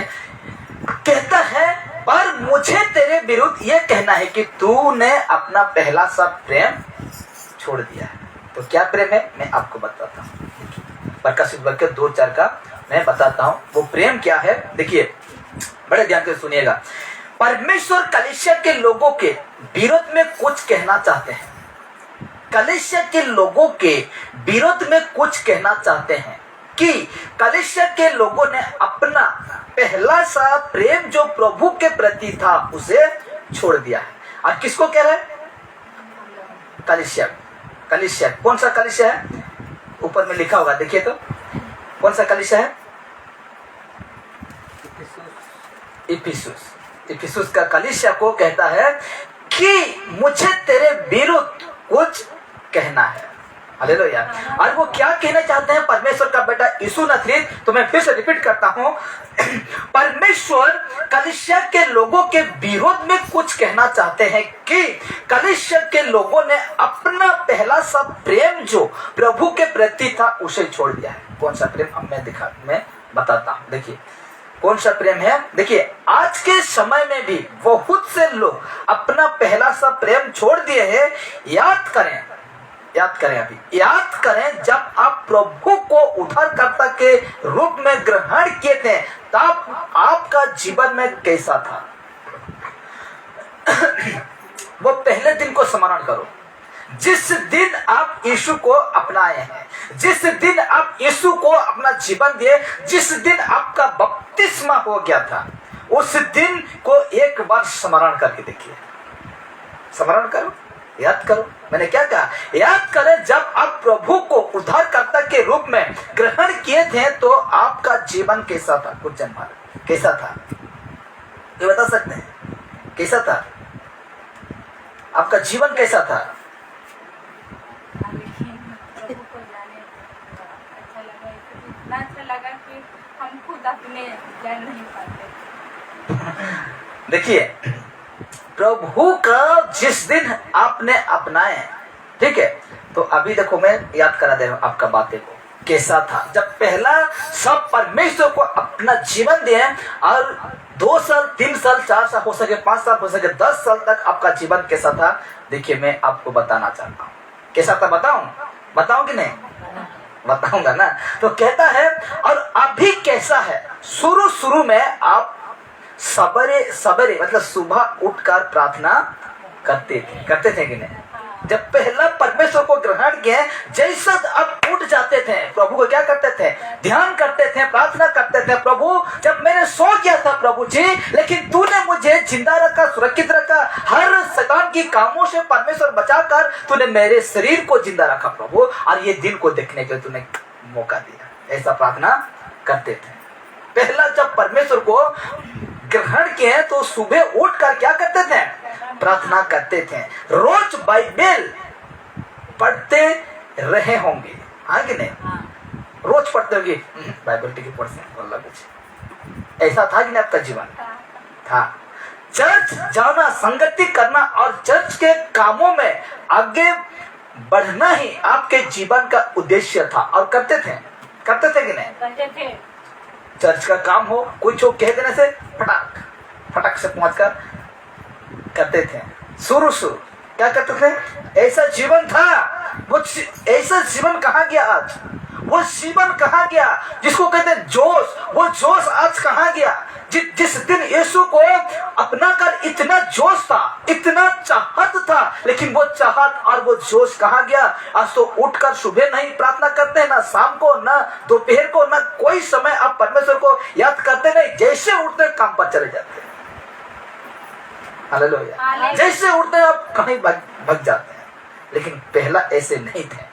Speaker 1: कहता है, पर मुझे तेरे विरुद्ध यह कहना है कि तूने अपना पहला सा प्रेम छोड़ दिया है। तो क्या प्रेम है मैं आपको बताता हूँ। प्रकाशित वाक्य 2:4 का मैं बताता हूँ वो प्रेम क्या है। देखिए, बड़े ध्यान से सुनिएगा। परमेश्वर कलीसिया के लोगों के विरोध में कुछ कहना चाहते हैं। कलीसिया के लोगों के विरोध में कुछ कहना चाहते हैं कि कलीसिया के लोगों ने अपना पहला सा प्रेम जो प्रभु के प्रति था उसे छोड़ दिया है। और किसको कह रहे हैं? कलीसिया। कलीसिया कौन सा कलीसिया है? ऊपर में लिखा होगा, देखिए तो कौन सा कलीसिया है? इफिसुस। इफिसुस का कलीसिया को कहता है कि मुझे तेरे विरुद्ध कुछ कहना है। हालेलुया। और वो क्या कहना चाहते हैं? परमेश्वर का बेटा यीशु नासरी। तो मैं फिर से रिपीट करता हूं, परमेश्वर कलीसिया के लोगों के विरोध में कुछ कहना चाहते हैं कि कलीसिया के लोगों ने अपना पहला सा प्रेम जो प्रभु के प्रति था उसे छोड़ दिया है। कौन सा प्रेम? अब मैं बताता हूं। देखिए, कौन सा प्रेम है? देखिए, आज के समय में भी बहुत से लोग अपना पहला सा प्रेम छोड़ दिए हैं। याद करें अभी याद करें, जब आप प्रभु को उद्धारकर्ता के रूप में ग्रहण किए थे तब आपका जीवन में कैसा था? वो पहले दिन को स्मरण करो, जिस दिन आप यीशु को अपनाए हैं, जिस दिन आप यीशु को अपना जीवन दिए, जिस दिन आपका बपतिस्मा हो गया था, उस दिन को एक बार स्मरण करके देखिए। स्मरण करो, याद करो। मैंने क्या कहा? याद करें, जब आप प्रभु को उद्धारकर्ता के रूप में ग्रहण किए थे तो आपका जीवन कैसा था? कुछ जन मारे कैसा था? ये बता सकते हैं कैसा था? आपका जीवन कैसा था?
Speaker 3: प्रभु को जाने अच्छा लगा, इतना अच्छा लगा कि हम खुद अपने जान नहीं पाते।
Speaker 1: देखिए, प्रभु का जिस दिन आपने अपनाए, ठीक है, तो अभी देखो मैं याद करा दे रहा हूं आपका बातें को, कैसा था जब पहला सब परमेश्वर को अपना जीवन दिए, और 2 साल 3 साल 4 साल हो सके 5 साल हो सके 10 साल तक आपका जीवन कैसा था। देखिए, मैं आपको बताना चाहता हूँ कैसा था। बताऊं कि नहीं? बताऊंगा ना। तो कहता है, और अभी कैसा है? शुरू में आप सवेरे मतलब सुबह उठकर प्रार्थना करते थे कि नहीं? जब पहला परमेश्वर को ग्रहण किए, जैसा आप उठ जाते थे, प्रभु को क्या करते थे? ध्यान करते थे, प्रार्थना करते थे। प्रभु, जब मैंने सो गया था प्रभु जी, लेकिन तूने मुझे जिंदा रखा, सुरक्षित रखा, हर शैतान की कामों से परमेश्वर बचाकर तूने मेरे शरीर को जिंदा रखा प्रभु, और ये दिन को देखने के तूने मौका दिया। ऐसा प्रार्थना करते थे। पहला जब परमेश्वर को ग्रहण किए तो सुबह उठकर क्या करते थे? प्रार्थना करते थे। रोज बाइबल पढ़ते रहे होंगे, हाँ कि नहीं? रोज पढ़ते होंगे, बाइबल टिकट पढ़ते हैं, कुछ ऐसा था कि नहीं आपका जीवन? था। चर्च जाना, संगति करना और चर्च के कामों में आगे बढ़ना ही आपके जीवन का उद्देश्य था, और करते थे कि नहीं?
Speaker 3: करते थे।
Speaker 1: चर्च का काम हो, कुछ हो, कह देने से फटाक से पहुंचकर करते थे। शुरू क्या करते थे? ऐसा जीवन था। वो ऐसा जीवन कहाँ गया आज? वो जीवन कहाँ गया जिसको कहते हैं जोश? वो जोश आज कहाँ गया? जिस दिन यीशु को अपना कर इतना जोश था, इतना चाहत था, लेकिन वो चाहत और वो जोश कहाँ गया? आज तो उठकर सुबह नहीं प्रार्थना करते हैं, ना शाम को, ना दोपहर को, ना कोई समय आप परमेश्वर को याद करते नहीं। जैसे उठते काम पर चले जाते हैं। हालेलुया। जैसे उठते आप कहीं भग जाते हैं। लेकिन पहला ऐसे नहीं थे।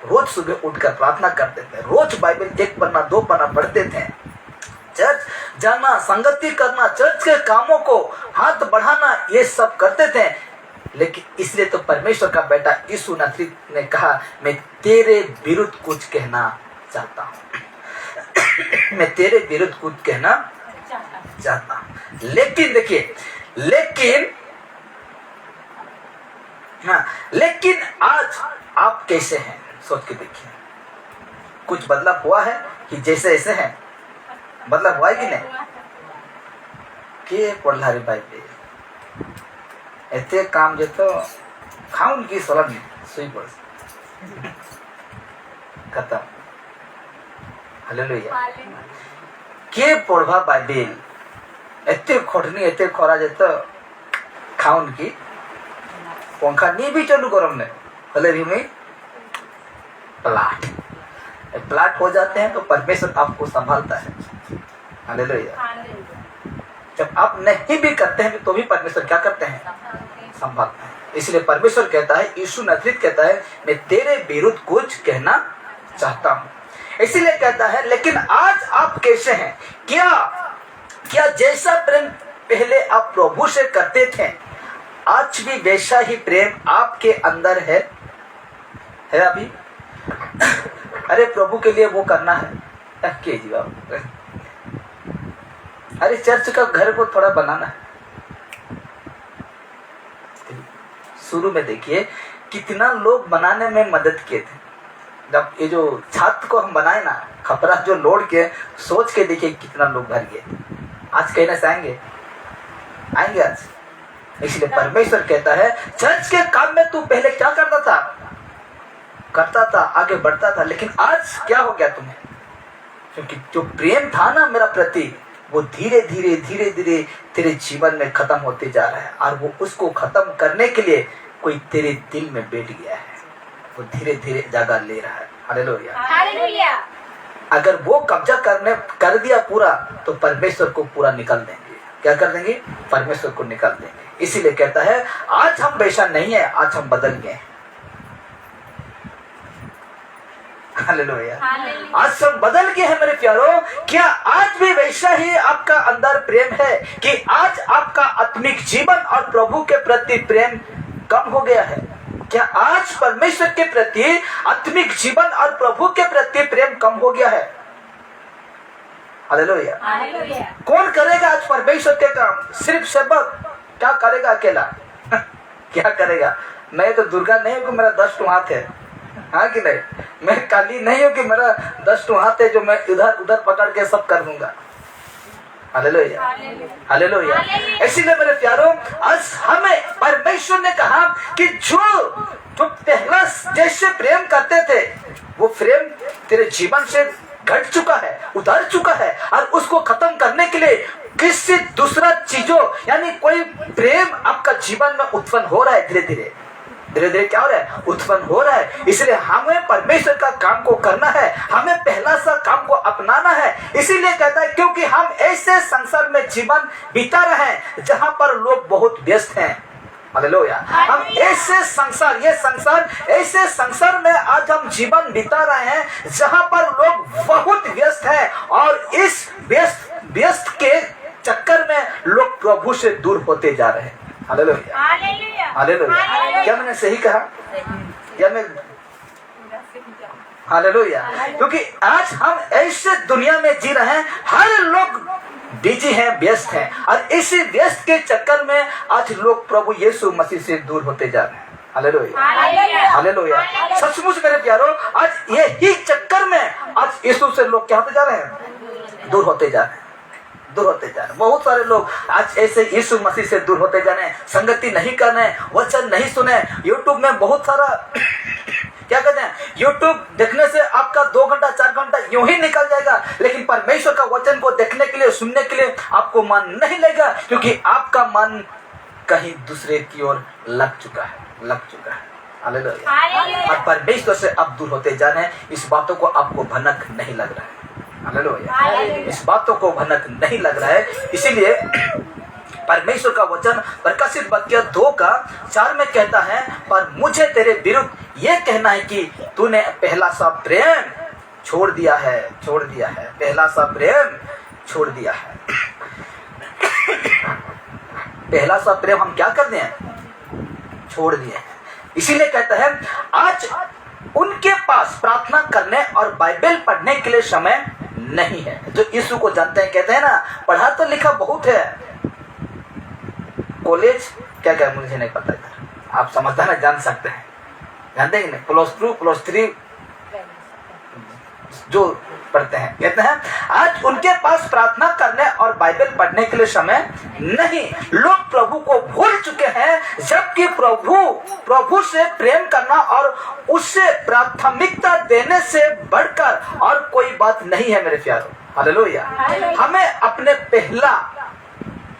Speaker 1: रोज सुबह उठकर प्रार्थना करते थे, रोज बाइबल 1 पन्ना 2 पन्ना पढ़ते थे, चर्च जाना, संगति करना, चर्च के कामों को हाथ बढ़ाना, ये सब करते थे। लेकिन इसलिए तो परमेश्वर का बेटा यीशु नासरी ने कहा, मैं तेरे विरुद्ध कुछ कहना चाहता हूं। मैं तेरे विरुद्ध कुछ कहना चाहता हूं। लेकिन देखिए, लेकिन आज आप कैसे हैं? सोच के देखिए, कुछ बदलाव हुआ है कि जैसे ऐसे हैं? बदलाव हुआ है कि नहीं? के पढ़ला रे भाई एते काम जे तो खाउन की सलाह सुई पड़ खत्म। हालेलुया। के पढ़वा बाइबल एते खटनी एते खरा जे तो खाउन की पंखा नहीं भी चालू गरम ने भले भी में प्लाट हो जाते हैं तो परमेश्वर आपको संभालता है। हालेलुया। जब आप नहीं भी करते हैं तो भी परमेश्वर क्या करते हैं? संभालते हैं। इसलिए परमेश्वर कहता है, यीशु नासरी कहता है, मैं तेरे विरुद्ध कुछ कहना चाहता हूं। इसीलिए कहता है, लेकिन आज आप कैसे हैं? क्या जैसा प्रेम पहले आप प्रभु से करते थे, आज भी वैसा ही प्रेम आपके अंदर है अभी? अरे प्रभु के लिए वो करना है के जवाब, अरे चर्च का घर को थोड़ा बनाना है। शुरू में देखिए कितना लोग बनाने में मदद किए थे। जब ये जो छत को हम बनाए ना, खपरा जो लोड के, सोच के देखिए कितना लोग भर गए। आज कहने से आएंगे आज। इसलिए परमेश्वर कहता है, चर्च के काम में तू पहले क्या करता था, आगे बढ़ता था, लेकिन आज क्या हो गया तुम्हें? क्योंकि जो प्रेम था ना मेरा प्रति, वो धीरे धीरे धीरे धीरे तेरे जीवन में खत्म होते जा रहा है, और वो उसको खत्म करने के लिए कोई तेरे दिल में बैठ गया है, वो धीरे धीरे जगह ले रहा है। हालेलुया।
Speaker 3: हालेलुया।
Speaker 1: अगर वो कब्जा कर दिया पूरा, तो परमेश्वर को पूरा निकाल देंगे। क्या कर देंगे? परमेश्वर को निकाल देंगे। इसीलिए कहता है आज हम वैसा नहीं है, आज हम बदल गए हैं। हालेलुया। आज हम बदल गए हैं मेरे प्यारों। क्या आज भी वैसा ही आपका अंदर प्रेम है कि आज आपका आत्मिक जीवन और प्रभु के प्रति प्रेम कम हो गया है? क्या आज परमेश्वर के प्रति आत्मिक जीवन और प्रभु के प्रति प्रेम कम हो गया है? हालेलुया।
Speaker 3: हालेलुया।
Speaker 1: कौन करेगा आज परमेश्वर के काम? सिर्फ सेवक। क्या करेगा अकेला? क्या करेगा? मैं तो दुर्गा नहीं हूं कि मेरा 10 हाथ है, हाँ कि नहीं? मैं काली नहीं हूं कि मेरा 10 हाथ है जो मैं इधर उधर पकड़ के सब कर दूंगा। हालेलुया। हालेलुया। इसीलिए मेरे प्यारों, आज हमें परमेश्वर ने कहा कि जो पहला जैसे प्रेम करते थे, वो प्रेम तेरे जीवन से घट चुका है, उतर चुका है, और उसको खत्म करने के लिए किसी दूसरा चीजों यानी कोई प्रेम आपका जीवन में उत्पन्न हो रहा है। धीरे धीरे धीरे धीरे क्या हो रहा है? उत्पन्न हो रहा है। इसलिए हमें परमेश्वर का काम को करना है, हमें पहला सा काम को अपनाना है। इसीलिए कहता है क्योंकि हम ऐसे संसार में जीवन बिता रहे हैं जहां पर लोग बहुत व्यस्त हैं। हालेलुया। हम ऐसे संसार, ये संसार, ऐसे संसार में आज हम जीवन बिता रहे हैं जहां पर लोग बहुत व्यस्त हैं, और इस व्यस्त के चक्कर में लोग प्रभु से दूर होते जा रहे हैं। हालेलुया। हालेलुया। क्या मैंने सही कहा? या मैं? हालेलुया। क्योंकि आज हम ऐसे दुनिया में जी रहे हैं, हर लोग बिजी हैं, व्यस्त हैं, और इसी व्यस्त के चक्कर में आज लोग प्रभु यीशु मसीह से दूर होते जा रहे हैं। हालेलुया। हालेलुया। सचमुच मेरे प्यारों, आज यही चक्कर में आज यीशु से लोग क्या होते जा रहे हैं? दूर होते जा रहे हैं, दूर होते जा रहे हैं। बहुत सारे लोग आज ऐसे यीशु मसीह से दूर होते जा रहे हैं, संगति नहीं कर रहे हैं, वचन नहीं सुने। यूट्यूब में बहुत सारा क्या कहते हैं, यूट्यूब देखने से आपका 2 घंटा 4 घंटा यूं ही निकल जाएगा, लेकिन परमेश्वर का वचन को देखने के लिए, सुनने के लिए आपको मन नहीं लगेगा, क्योंकि आपका मन कहीं दूसरे की ओर लग चुका है। हालेलुया। और परमेश्वर से आप दूर होते जा रहे हैं। इस बातों को आपको भनक नहीं लग रहा है। हालेलुया। इस बातों को भनक नहीं लग रहा है। इसीलिए परमेश्वर का वचन प्रकाशित वाक्य 2:4 में कहता है, पर मुझे तेरे विरुद्ध यह कहना है कि तूने पहला सा प्रेम छोड़ दिया है। पहला सा प्रेम छोड़ दिया है। पहला सा प्रेम हम क्या कर दिए? छोड़ दिए हैं। इसीलिए कहता है आज उनके पास प्रार्थना करने और बाइबल पढ़ने के लिए समय नहीं है। जो यीशु को जानते हैं कहते हैं ना, पढ़ा तो लिखा बहुत है, कॉलेज क्या मुझे नहीं पता है, आप समझदार है, जान सकते हैं, जानते हैं कि नहीं? +2 +3 जो पढ़ते हैं, कहते हैं आज उनके पास प्रार्थना करने और बाइबल पढ़ने के लिए समय नहीं। लोग प्रभु को भूल चुके हैं, जबकि प्रभु से प्रेम करना और उससे प्राथमिकता देने से बढ़कर और कोई बात नहीं है मेरे प्यारों। हालेलुया। हमें अपने पहला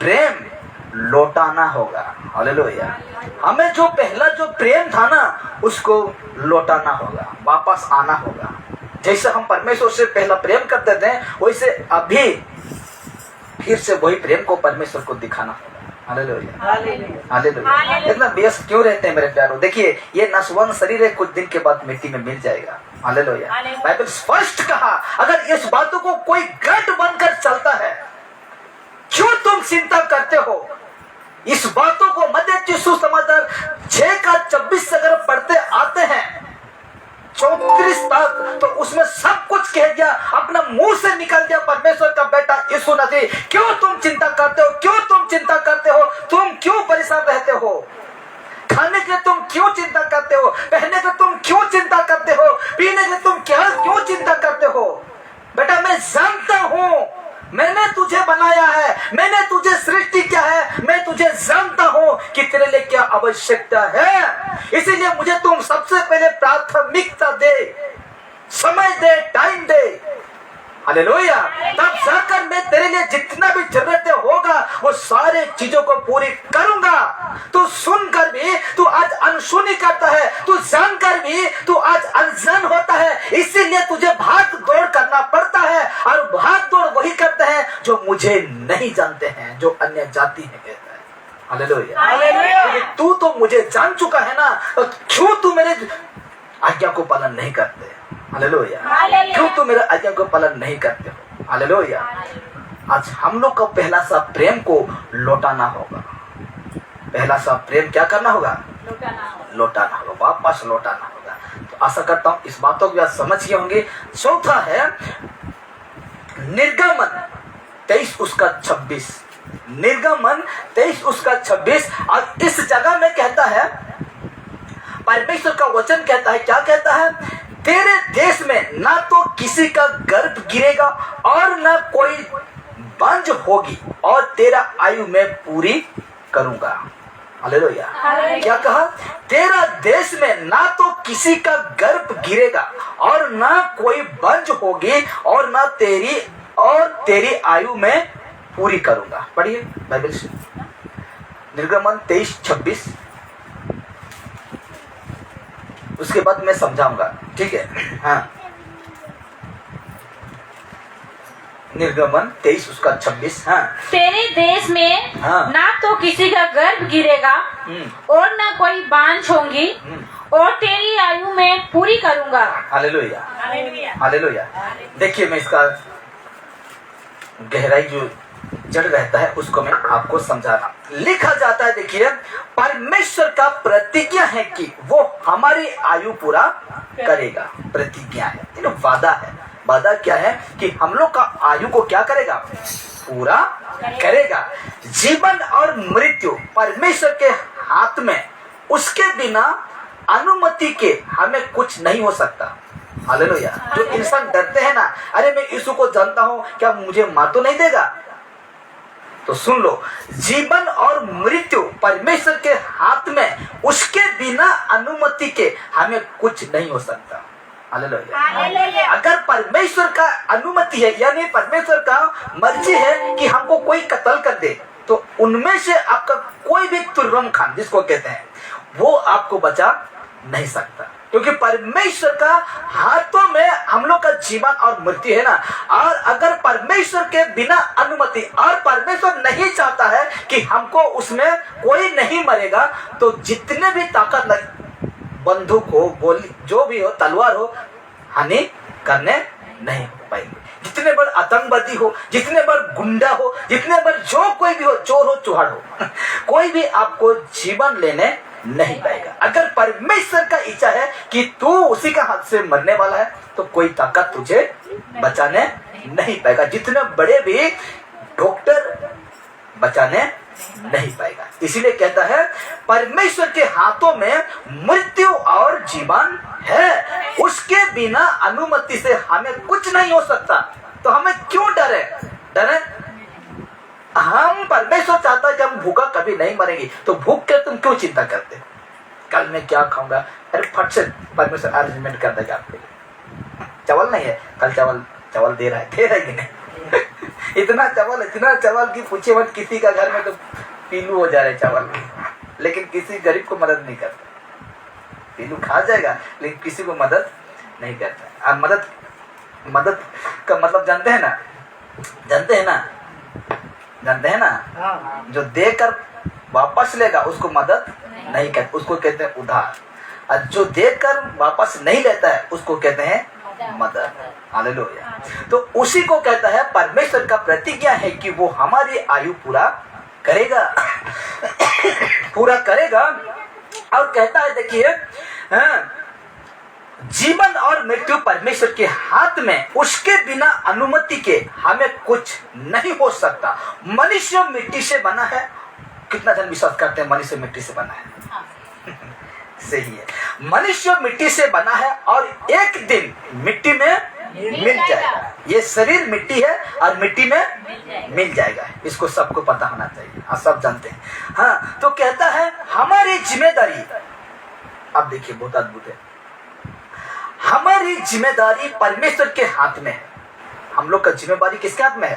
Speaker 1: प्रेम लौटाना होगा। हालेलुया। हमें जो पहला जो प्रेम था ना, उसको लौटाना होगा, वापस आना होगा। जैसे हम परमेश्वर से पहला प्रेम करते थे, वैसे अभी फिर से वही प्रेम को परमेश्वर को दिखाना होगा। हालेलुया। हालेलुया। इतना व्यस्त क्यों रहते हैं मेरे प्यारों? देखिए, ये नश्वर शरीर है, कुछ दिन के बाद मिट्टी में मिल जाएगा। हालेलुया। बाइबल स्पष्ट कहा, अगर इस बातों को कोई गठ बनकर चलता है, क्यों तुम चिंता करते हो? इस बातों को मत्ती सुसमाचार 6:24 अगर पढ़ते आते हैं 34 तक, तो उसमें सब कुछ कह दिया, अपना मुंह से निकल दिया परमेश्वर का बेटा यीशु मसीह। क्यों तुम चिंता करते हो? क्यों तुम चिंता करते हो? तुम क्यों परेशान रहते हो? खाने के तुम क्यों चिंता करते हो? पहनने के तुम क्यों चिंता करते हो? पीने के तुम क्यों चिंता करते हो? बेटा, मैं जानता हूं, मैंने तुझे बनाया है, मैंने तुझे सृष्टि किया है, मैं तुझे जानता हूं कि तेरे लिए क्या आवश्यकता है। इसीलिए मुझे तुम सबसे पहले प्राथमिकता दे, समय दे, टाइम दे। हालेलुया। तब जाकर मैं तेरे लिए जितना भी जरूरतें होगा वो सारे चीजों को पूरी करूंगा। तू सुनकर भी तू आज अनसुनी करता है, तू जानकर भी तू आज अनजान होता है, इसीलिए तुझे भाग दौड़ करना पड़ता है। और भाग दौड़ वही करते हैं जो मुझे नहीं जानते हैं, जो अन्य जाति है कहता है। हालेलुया। क्योंकि तू तो मुझे जान चुका है ना, तो क्यों तू मेरे आज्ञा को पालन नहीं करते? हालेलुया। क्यों तू मेरे आज्ञा को पालन नहीं करते हो? हालेलुया। आज हम लोग को पहला सा प्रेम को लौटाना होगा। पहला सा प्रेम क्या करना होगा? लौटाना होगा, वापस लौटाना होगा। तो आशा करता हूँ इस बातों की बात समझ गए होंगे। चौथा है निर्गमन 23 उसका 26। निर्गमन 23 उसका 26। और इस जगह में कहता है, परमेश्वर का वचन कहता है, क्या कहता है? तेरे देश में ना तो किसी का गर्भ गिरेगा और ना कोई बंज होगी, और तेरा आयु में पूरी करूंगा। हालेलुया। क्या कहा? तेरा देश में ना तो किसी का गर्भ गिरेगा और ना कोई बंज होगी, और ना तेरी आयु में पूरी करूंगा। पढ़िए बाइबल से, निर्गमन 23:26। उसके बाद मैं समझाऊंगा, ठीक है? हाँ, निर्गमन 23 उसका 26। हाँ,
Speaker 2: तेरे देश में
Speaker 1: हाँ,
Speaker 2: ना तो किसी का गर्भ गिरेगा और ना कोई बांझ होंगी, और तेरी आयु में पूरी करूंगा।
Speaker 1: हालेलुया। हालेलुया। देखिए, मैं इसका गहराई जो जड़ रहता है उसको मैं आपको समझाना। लिखा जाता है, देखिए, परमेश्वर का प्रतिज्ञा है कि वो हमारी आयु पूरा करेगा। प्रतिज्ञा है, वादा है। वादा क्या है? कि हम लोग का आयु को क्या करेगा? पूरा करेगा। जीवन और मृत्यु परमेश्वर के हाथ में, उसके बिना अनुमति के हमें कुछ नहीं हो सकता। हालेलुया। जो इंसान डरते हैं ना, अरे मैं यीशु को जानता हूं, क्या मुझे मार तो नहीं देगा? तो सुन लो, जीवन और मृत्यु परमेश्वर के हाथ में, उसके बिना अनुमति के हमें कुछ नहीं हो सकता। हालेलुया। अगर परमेश्वर का अनुमति है, यानी परमेश्वर का मर्जी है कि हमको कोई कत्ल कर दे, तो उनमें से आपका कोई भी तुर्रम खान जिसको कहते हैं, वो आपको बचा नहीं सकता। क्योंकि परमेश्वर का हाथों में हम लोग का जीवन और मृत्यु है ना। और अगर परमेश्वर के बिना अनुमति, और परमेश्वर नहीं चाहता है कि हमको उसमें कोई नहीं मरेगा, तो जितने भी ताकत, बंदूक हो, गोली, जो भी हो, तलवार हो, हानि करने नहीं पाएंगे। जितने बड़ आतंकवादी हो, जितने बड़ गुंडा हो, जितने बड़ जो कोई भी हो, चोर हो, चुहाड़ हो, कोई भी आपको जीवन लेने नहीं पाएगा। अगर परमेश्वर का इच्छा है कि तू उसी का हाथ से मरने वाला है, तो कोई ताकत तुझे बचाने नहीं पाएगा। जितने बड़े भी डॉक्टर बचाने नहीं पाएगा। इसीलिए कहता है, परमेश्वर के हाथों में मृत्यु और जीवन है, उसके बिना अनुमति से हमें कुछ नहीं हो सकता। तो हमें क्यों डरे? हम, परमेश्वर चाहता है कि हम भूखा कभी नहीं मरेंगे, तो भूख के तुम क्यों चिंता करते? कल मैं क्या खाऊंगा? अरे फट से परमेश्वर अरेंजमेंट कर देगा आपके लिए। चावल नहीं है, कल चावल दे रहा है कि नहीं? इतना चावल की पूछे मत। किसी का घर में तो पीलू हो जा रहे चावल, लेकिन किसी गरीब को मदद नहीं करता। पीलू खा जाएगा, लेकिन किसी को मदद नहीं करता। अब मदद का मतलब जानते हैं ना? जो देकर वापस लेगा उसको मदद नहीं करते, उसको कहते हैं उधार। और जो देकर वापस नहीं लेता है उसको कहते हैं मदद। हालेलुया। तो उसी को कहता है, परमेश्वर का प्रतिज्ञा है कि वो हमारी आयु पूरा करेगा। और कहता है, देखिए, जीवन और मृत्यु परमेश्वर के हाथ में, उसके बिना अनुमति के हमें कुछ नहीं हो सकता। मनुष्य मिट्टी से बना है। कितना जन विश्वास करते हैं मनुष्य मिट्टी से बना है? सही है, मनुष्य मिट्टी से बना है और एक दिन मिट्टी में मिल जाएगा। ये शरीर मिट्टी है और मिट्टी में मिल जाएगा। इसको सबको पता होना चाहिए, आप सब जानते हैं। हाँ, तो कहता है हमारी जिम्मेदारी, अब देखिए बहुत अद्भुत है, हमारी जिम्मेदारी परमेश्वर के हाथ में है। हम लोग का जिम्मेदारी किसके हाथ में है?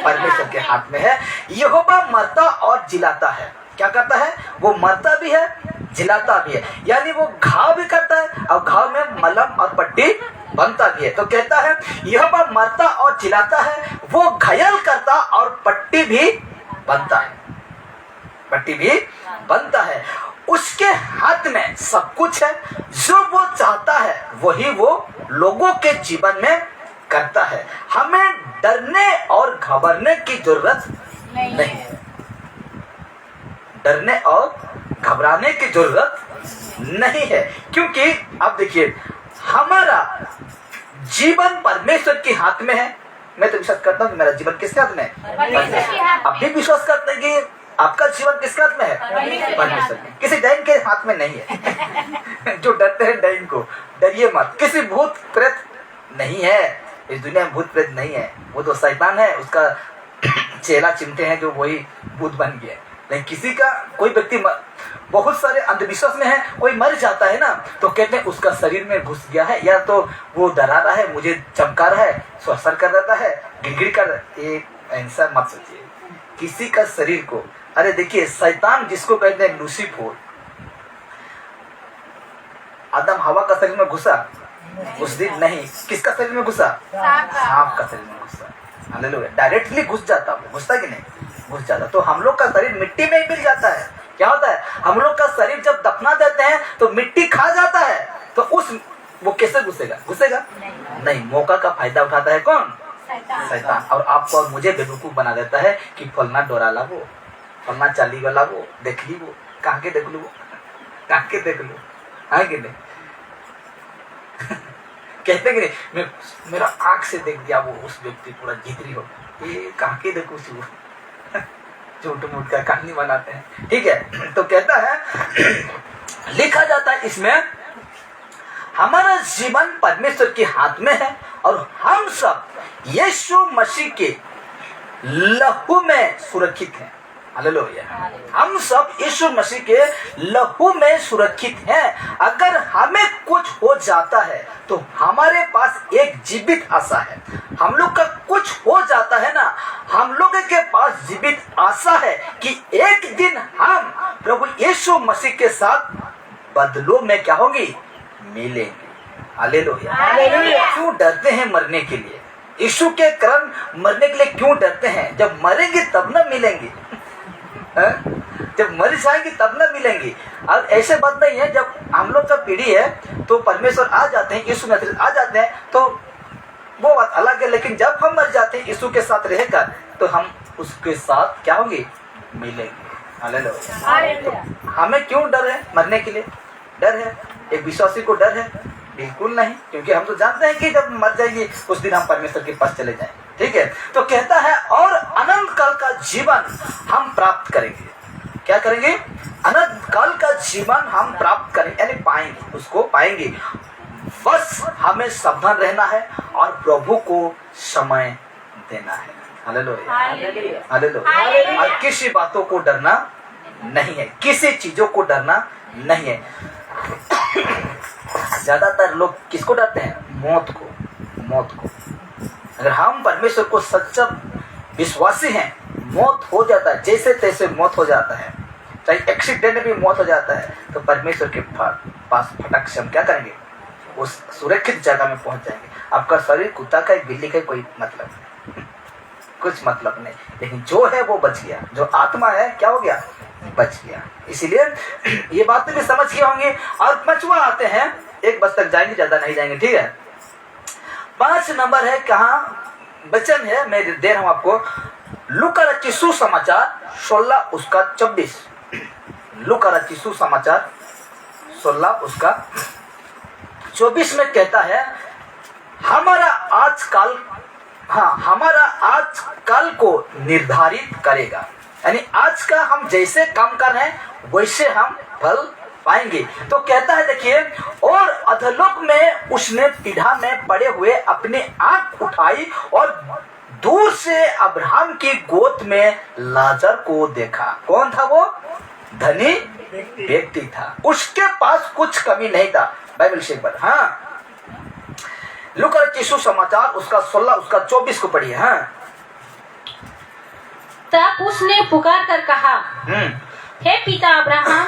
Speaker 1: परमेश्वर के हाथ में है। यहोवा मरता और जिलाता है। क्या करता है? वो मरता भी है, जिलाता भी है, यानी वो घाव भी करता है और घाव में मलहम और पट्टी बनता भी है। तो कहता है यहोवा मरता और जिलाता है, वो घायल करता और पट्टी भी बनता है, पट्टी भी बनता है। उसके हाथ में सब कुछ है, जो वो चाहता है वही वो लोगों के जीवन में करता है। हमें डरने और घबराने की जरूरत नहीं है, डरने और घबराने की जरूरत नहीं है, क्योंकि अब देखिए हमारा जीवन परमेश्वर के हाथ में है। मैं तो विश्वास करता हूँ कि मेरा जीवन किसके हाथ में है? आप भी विश्वास करते हैं कि आपका जीवन किसके हाथ में है? परमेश्वर में। किसी डाइन के हाथ में नहीं है। जो डरते हैं डाइन को, डरिए मत। किसी भूत प्रेत नहीं है, इस दुनिया में भूत प्रेत नहीं है, वो तो शैतान है, उसका चेला चिमटे हैं जो वही भूत बन गया। नहीं किसी का, कोई व्यक्ति बहुत सारे अंधविश्वास में है, कोई मर जाता है ना तो कहते हैं उसका शरीर में घुस गया है, या तो वो डरा रहा है, मुझे चमका रहा है, स्वसर कर देता है, गिड़गिड़ कर। ये ऐसा मत सोचिए किसी का शरीर को। अरे देखिए शैतान जिसको कहते हैं लूसीफर, आदम हवा का शरीर में घुसा उस दिन नहीं, किसका शरीर में घुसा? सांप का शरीर में घुसा। हालेलुया। डायरेक्टली घुस जाता, घुसता कि नहीं? घुस जाता। तो हम लोग का शरीर मिट्टी में ही मिल जाता है। क्या होता है? हम लोग का शरीर जब दफना देते हैं तो मिट्टी खा जाता है, तो उस वो कैसे घुसेगा? घुसेगा नहीं। मौका का फायदा उठाता है कौन? शैतान। और आपको और मुझे बेवकूफ बना देता है कि फलना डोरा लावो, फलना चाली वाला वो देख ली, वो कहाँ के देख लो, वो कहाँ के देख लो, है कि नहीं? कहते कि नहीं, मेरा आंख से देख दिया वो उस व्यक्ति पूरा जितरी हो, ये कहाँ के देखो झूठ मूठ का कहानी बनाते हैं। ठीक है, तो कहता है लिखा जाता है इसमें हमारा जीवन परमेश्वर के हाथ में है और हम सब यीशु मसीह के लहू में सुरक्षित हैं। हालेलुया। हम सब यीशु मसीह के लहू में सुरक्षित हैं। अगर हमें कुछ हो जाता है तो हमारे पास एक जीवित आशा है। हम लोग का कुछ हो जाता है ना, हम लोग के पास जीवित आशा है कि एक दिन हम प्रभु यीशु मसीह के साथ बदलों में क्या होंगे? मिलेंगे। हालेलुया। क्यों डरते हैं मरने के लिए? यीशु के कारण मरने के लिए क्यों डरते हैं? जब मरेंगे तब ना मिलेंगे, जब मर जाएंगे तब ना मिलेंगे। और ऐसे बात नहीं है, जब हम लोग का पीढ़ी है तो परमेश्वर आ जाते हैं, यीशु मसीह आ जाते हैं, तो वो बात अलग है। लेकिन जब हम मर जाते हैं यीशु के साथ रहकर तो हम उसके साथ क्या होंगे? मिलेंगे। हालेलुया। तो हमें क्यों डर है? मरने के लिए डर है। एक विश्वासी को डर है? बिल्कुल नहीं, क्योंकि हम तो जानते हैं कि जब मर जाएंगे उस दिन हम परमेश्वर के पास चले जाएंगे। ठीक है, तो कहता है और अनंत काल का जीवन हम प्राप्त करेंगे। क्या करेंगे? अनंत काल का जीवन हम प्राप्त करेंगे, यानी पाएंगे, उसको पाएंगे। बस हमें सावधान रहना है और प्रभु को समय देना है। हालेलुया। हालेलुया। और किसी बातों को डरना नहीं है, किसी चीजों को डरना नहीं है। ज्यादातर लोग किसको डरते हैं? मौत को। मौत को। अगर हम परमेश्वर को सच्चा विश्वासी हैं, मौत हो जाता है, जैसे तैसे मौत हो जाता है, चाहे एक्सीडेंट में भी मौत हो जाता है, तो परमेश्वर के पास फटक से हम क्या करेंगे? उस सुरक्षित जगह में पहुंच जाएंगे। आपका शरीर कुत्ता का एक बिल्ली का कोई मतलब नहीं, कुछ मतलब नहीं, लेकिन जो है वो बच गया, जो आत्मा है क्या हो गया? बच गया। इसीलिए ये बातें भी समझ के होंगे। और 5वां आते हैं, 1 बज तक जाएंगे, ज्यादा नहीं जाएंगे। ठीक है, 5 नंबर है, कहाँ वचन है, मैं दे रहा हूं आपको। लूका रचित सुसमाचार 16 उसका 24। लूका रचित सुसमाचार 16 उसका 24 में कहता है हमारा आज काल को निर्धारित करेगा। यानी आज का हम जैसे काम कर रहे हैं वैसे हम फल पाएंगे। तो कहता है देखिए, और अधोलोक में उसने पीढ़ा में पड़े हुए अपने आंख उठाई और दूर से अब्राहम की गोद में लाजर को देखा। कौन था वो? धनी व्यक्ति था, उसके पास कुछ कमी नहीं था। बाइबल से एक बार, हाँ, लूका रचित सुसमाचार उसका 16 उसका 24 को पढ़िए। हाँ,
Speaker 2: तब उसने पुकार कर कहा, हे पिता अब्राहम,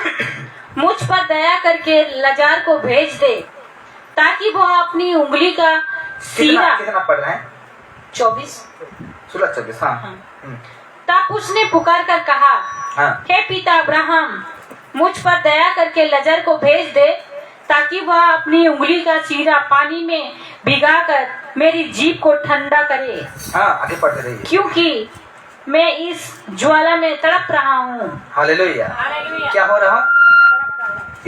Speaker 2: मुझ पर दया करके लजार को भेज दे ताकि वह अपनी उंगली का सीरा।
Speaker 1: कितना पढ़ रहे हैं?
Speaker 2: 24
Speaker 1: 16 24। हाँ,
Speaker 2: तब उसने पुकार कर कहा, हे पिता अब्राहम, मुझ पर दया करके लजर को भेज दे ताकि वह अपनी उंगली का चीरा पानी में भिगाकर मेरी जीभ को ठंडा करे।
Speaker 1: हाँ, आगे पढ़ते रहिए।
Speaker 2: क्योंकि मैं इस ज्वाला में तड़प रहा हूँ।
Speaker 1: हालेलुया। क्या हो रहा?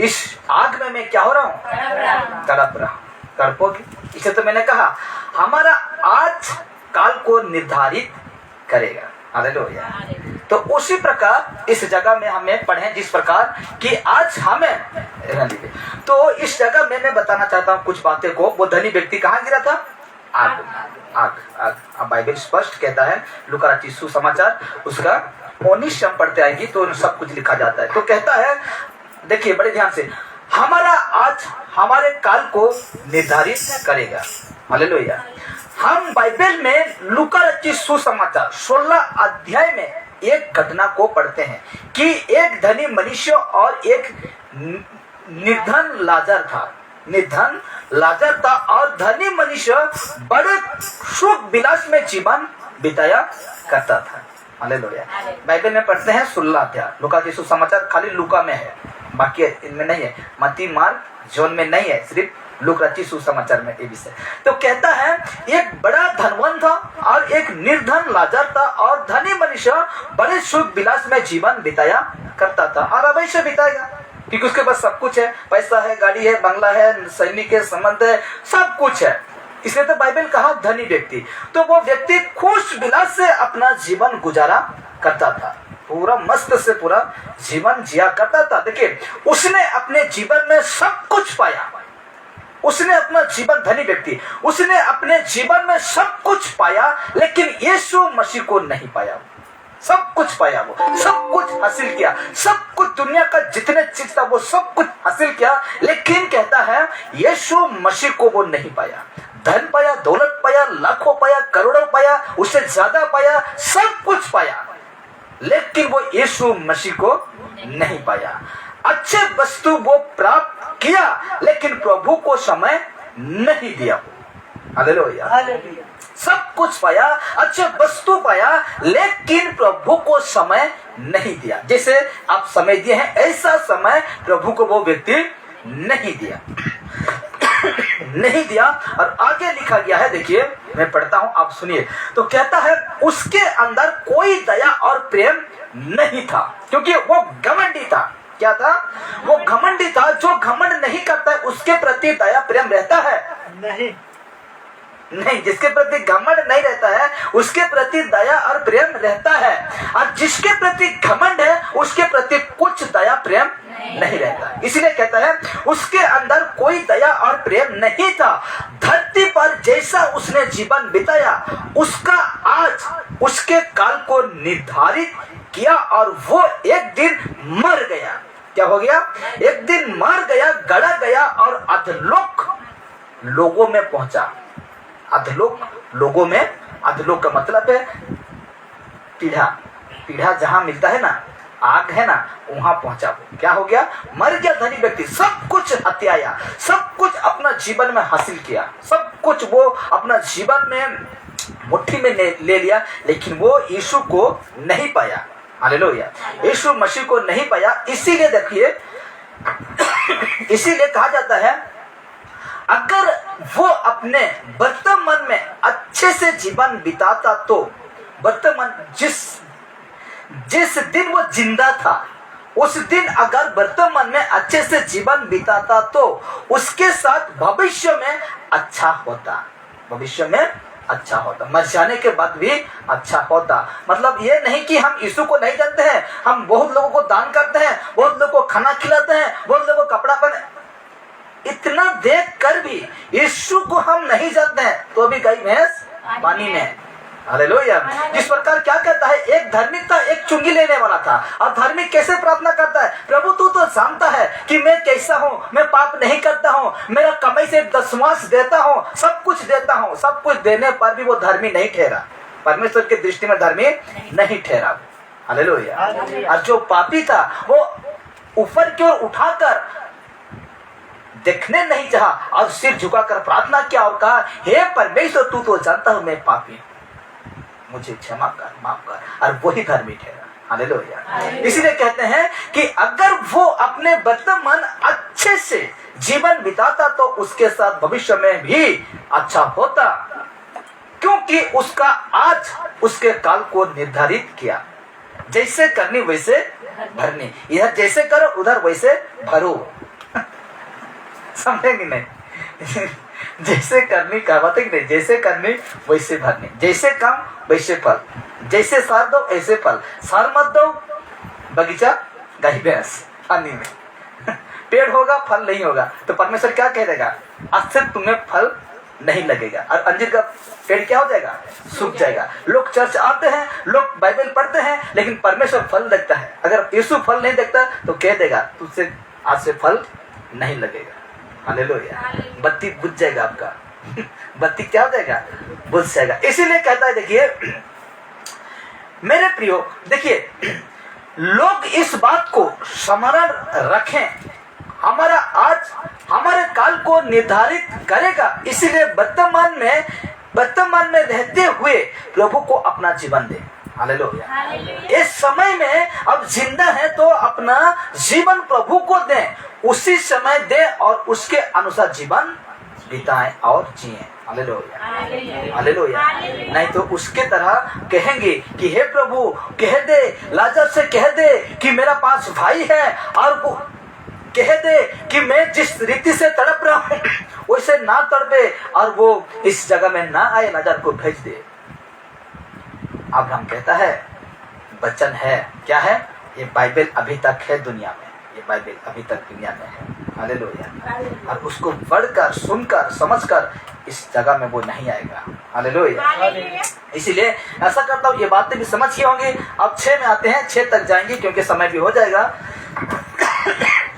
Speaker 1: इस आग में मैं क्या हो रहा हूँ? तड़प रहा हूँ। तड़पोगे, इसे तो मैंने कहा हमारा आज काल को निर्धारित करेगा। हालेलुया। तो उसी प्रकार इस जगह में हमें पढ़ें जिस प्रकार कि आज हमें, तो इस जगह में मैं बताना चाहता हूँ कुछ बातें को। वो धनी व्यक्ति कहाँ गिरा था? आग, आग, आग। अब बाइबल स्पष्ट कहता है, लूका रचित सुसमाचार उसका 19 हम पढ़ते आएंगे तो सब कुछ लिखा जाता है। तो कहता है, देखिए बड़े ध्यान से, हमारा आज हमारे काल को निर्धारित करेगा। हालेलुया। हम बाइबल में लूका रचित सुसमाचार 16 अध्याय में एक घटना को पढ़ते हैं कि एक धनी मनुष्य और एक निर्धन लाजर था। निर्धन लाजर था और धनी मनुष्य बड़े सुख विलास में जीवन बिताया करता था। हालेलुया। बाइबल में पढ़ते हैं 16 अध्याय लूका के सुसमाचार, खाली लूका में है, बाकी इनमें नहीं है, मत्ती मार्क जॉन में नहीं है, सिर्फ लूका रचित सुसमाचार में ये विषय। तो कहता है एक बड़ा धनवान था और एक निर्धन लाजर था और धनी मनुष्य बड़े सुख विलास में जीवन बिताया करता था। और अवश्य बिताएगा क्योंकि उसके पास सब कुछ है, पैसा है, गाड़ी है, बंगला है, सैनिक है, संबंध है, सब कुछ है। इसलिए तो बाइबल कहा धनी व्यक्ति। तो वो व्यक्ति खुश विलास से अपना जीवन गुजारा करता था, पूरा मस्त से पूरा जीवन जिया करता था। देखिए उसने अपने जीवन में सब कुछ पाया। उसने अपना जीवन, धनी व्यक्ति, उसने अपने जीवन में सब कुछ पाया, लेकिन यीशु मसीह को नहीं पाया। सब कुछ पाया, वो सब कुछ हासिल किया, सब कुछ दुनिया का जितने चीज था वो सब कुछ हासिल किया, लेकिन कहता है यीशु मसीह को वो नहीं पाया। धन पाया, दौलत पाया, लाखों पाया, करोड़ों पाया, उससे ज्यादा पाया, सब कुछ पाया, लेकिन वो यीशु मसीह को नहीं पाया। अच्छे वस्तु वो प्राप्त किया, लेकिन प्रभु को समय नहीं दिया। हालेलुया। सब कुछ पाया, अच्छे वस्तु पाया, लेकिन प्रभु को समय नहीं दिया। जैसे आप समय दिए हैं, ऐसा समय प्रभु को वो व्यक्ति नहीं दिया। नहीं दिया। और आगे लिखा गया है, देखिए मैं पढ़ता हूं, आप सुनिए। तो कहता है उसके अंदर कोई दया और प्रेम नहीं था, क्योंकि वो घमंडी था। क्या था? वो घमंडी था। जो घमंड नहीं करता है उसके प्रति दया प्रेम रहता है? नहीं। जिसके प्रति घमंड नहीं रहता है उसके प्रति दया और प्रेम रहता है, और जिसके प्रति घमंड है उसके प्रति कुछ दया प्रेम नहीं रहता। इसलिए कहता है उसके अंदर कोई दया और प्रेम नहीं था। धरती पर जैसा उसने जीवन बिताया उसका आज उसके काल को निर्धारित किया, और वो एक दिन मर गया। क्या हो गया? एक दिन मर गया, गड़ा गया और अधलोक लोगों में पहुंचा। अधलोक लोगों में, अधलोक का मतलब है पीढ़ा। पीढ़ा जहां मिलता है ना, आग है ना, वहां पहुंचा। क्या हो गया? मर गया धनी व्यक्ति। सब कुछ हत्याया, सब कुछ अपना जीवन में हासिल किया, सब कुछ वो अपना जीवन में मुट्ठी में ले लिया, लेकिन वो यीशु को नहीं पाया। हालेलुया। यीशु मसीह को नहीं पाया। इसीलिए देखिए, इसीलिए कहा जाता है अगर वो अपने वर्तमान में अच्छे से जीवन बिताता तो वर्तमान जिस दिन वो जिंदा था उस दिन अगर वर्तमान में अच्छे से जीवन बिताता तो उसके साथ भविष्य में अच्छा होता। भविष्य में अच्छा होता, मर जाने के बाद भी अच्छा होता। मतलब ये नहीं कि हम यीशु को नहीं जानते हैं, हम बहुत लोगों को दान करते हैं, बहुत लोगों को खाना खिलाते हैं, बहुत लोगों को कपड़ा पहने, इतना देख कर भी यीशु को हम नहीं जानते हैं, तो भी गाय भैंस पानी में। हालेलुया। जिस प्रकार क्या कहता है, एक धार्मिक था, एक चुंगी लेने वाला था। और धार्मिक कैसे प्रार्थना करता है, प्रभु तू तो जानता है कि मैं कैसा हूँ, मैं पाप नहीं करता हूँ, मेरा कमाई से दशमांश देता हूँ, सब कुछ देता हूँ। सब कुछ देने पर भी वो धर्मी नहीं ठहरा, परमेश्वर की दृष्टि में धर्मी नहीं ठहरा। हालेलुया। और जो पापी था वो ऊपर की ओर उठाकर देखने नहीं चाहा और सिर झुकाकर प्रार्थना किया और कहा, हे परमेश्वर तू तो जानता हूं मैं पापी हूं, मुझे क्षमा कर, माफ कर। और वही धर्मी ठहरा। हालेलुया। इसीलिए कहते हैं कि अगर वो अपने वर्तमान अच्छे से जीवन बिताता तो उसके साथ भविष्य में भी अच्छा होता, क्योंकि उसका आज उसके काल को निर्धारित किया। जैसे करनी वैसे भरनी, इधर जैसे करो उधर वैसे भरो। समझेंगे नहीं? जैसे करनी कहावत है कि नहीं, जैसे करनी वैसे भरनी, जैसे काम वैसे फल, जैसे सार दो ऐसे फल। सार मत दो, बगीचा गाय भैंस पानी में पेड़ होगा फल नहीं होगा, तो परमेश्वर क्या कह देगा, आज से तुम्हें फल नहीं लगेगा। और अंजीर का पेड़ क्या हो जाएगा, सूख जाएगा। लोग चर्च आते हैं, लोग बाइबल पढ़ते हैं, लेकिन परमेश्वर फल देखता है। अगर यीशु फल नहीं देखता तो कह देगा तुझसे आज से फल नहीं लगेगा। हालेलुया। बत्ती बुझ जाएगा आपका बत्ती क्या हो जाएगा, बुझ जाएगा। इसीलिए कहता है, देखिए मेरे प्रियो, देखिए लोग इस बात को स्मरण रखें, हमारा आज हमारे काल को निर्धारित करेगा। इसीलिए वर्तमान में रहते हुए प्रभु को अपना जीवन दे। हालेलुया। इस समय में अब जिंदा है तो अपना जीवन प्रभु को दें, उसी समय दे और उसके अनुसार जीवन बिताएं और जिएं। हालेलुया। हालेलुया। नहीं तो उसके तरह कहेंगे कि हे प्रभु कह दे, लाजर से कह दे कि मेरा पास भाई है, और वो कह दे कि मैं जिस रीति से तड़प रहा हूं वैसे ना तड़पे, और वो इस जगह में ना आए, लाजर को भेज दे। अब्राहम कहता है, वचन है, क्या है, ये बाइबल अभी तक है दुनिया में, ये बाइबल अभी तक दुनिया में है। हालेलुया। और उसको पढ़कर, सुनकर, समझकर इस जगह में वो नहीं आएगा। हालेलुया। इसीलिए ऐसा करता हूँ, ये बातें भी समझ गए होंगे। अब 6 में आते हैं, 6 तक जाएंगे क्योंकि समय भी हो जाएगा।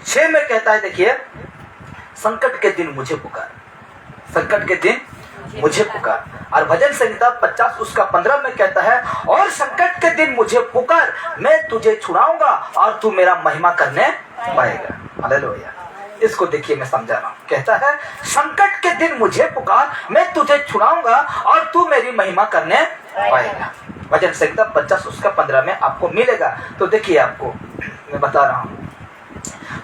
Speaker 1: 6 में कहता है, देखिए संकट के दिन मुझे पुकार, संकट के दिन मुझे पुकार। और भजन संहिता 50 उसका 15 में कहता है, और संकट के दिन मुझे पुकार, मैं तुझे छुड़ाऊंगा और तू मेरा महिमा करने पाएगा। हालेलुया। इसको देखिए मैं समझा रहा हूँ। कहता है संकट के दिन मुझे पुकार, मैं तुझे छुड़ाऊंगा और तू मेरी महिमा करने पाएगा। भजन संहिता 50 उसका 15 में आपको मिलेगा। तो देखिए आपको मैं बता रहा हूँ,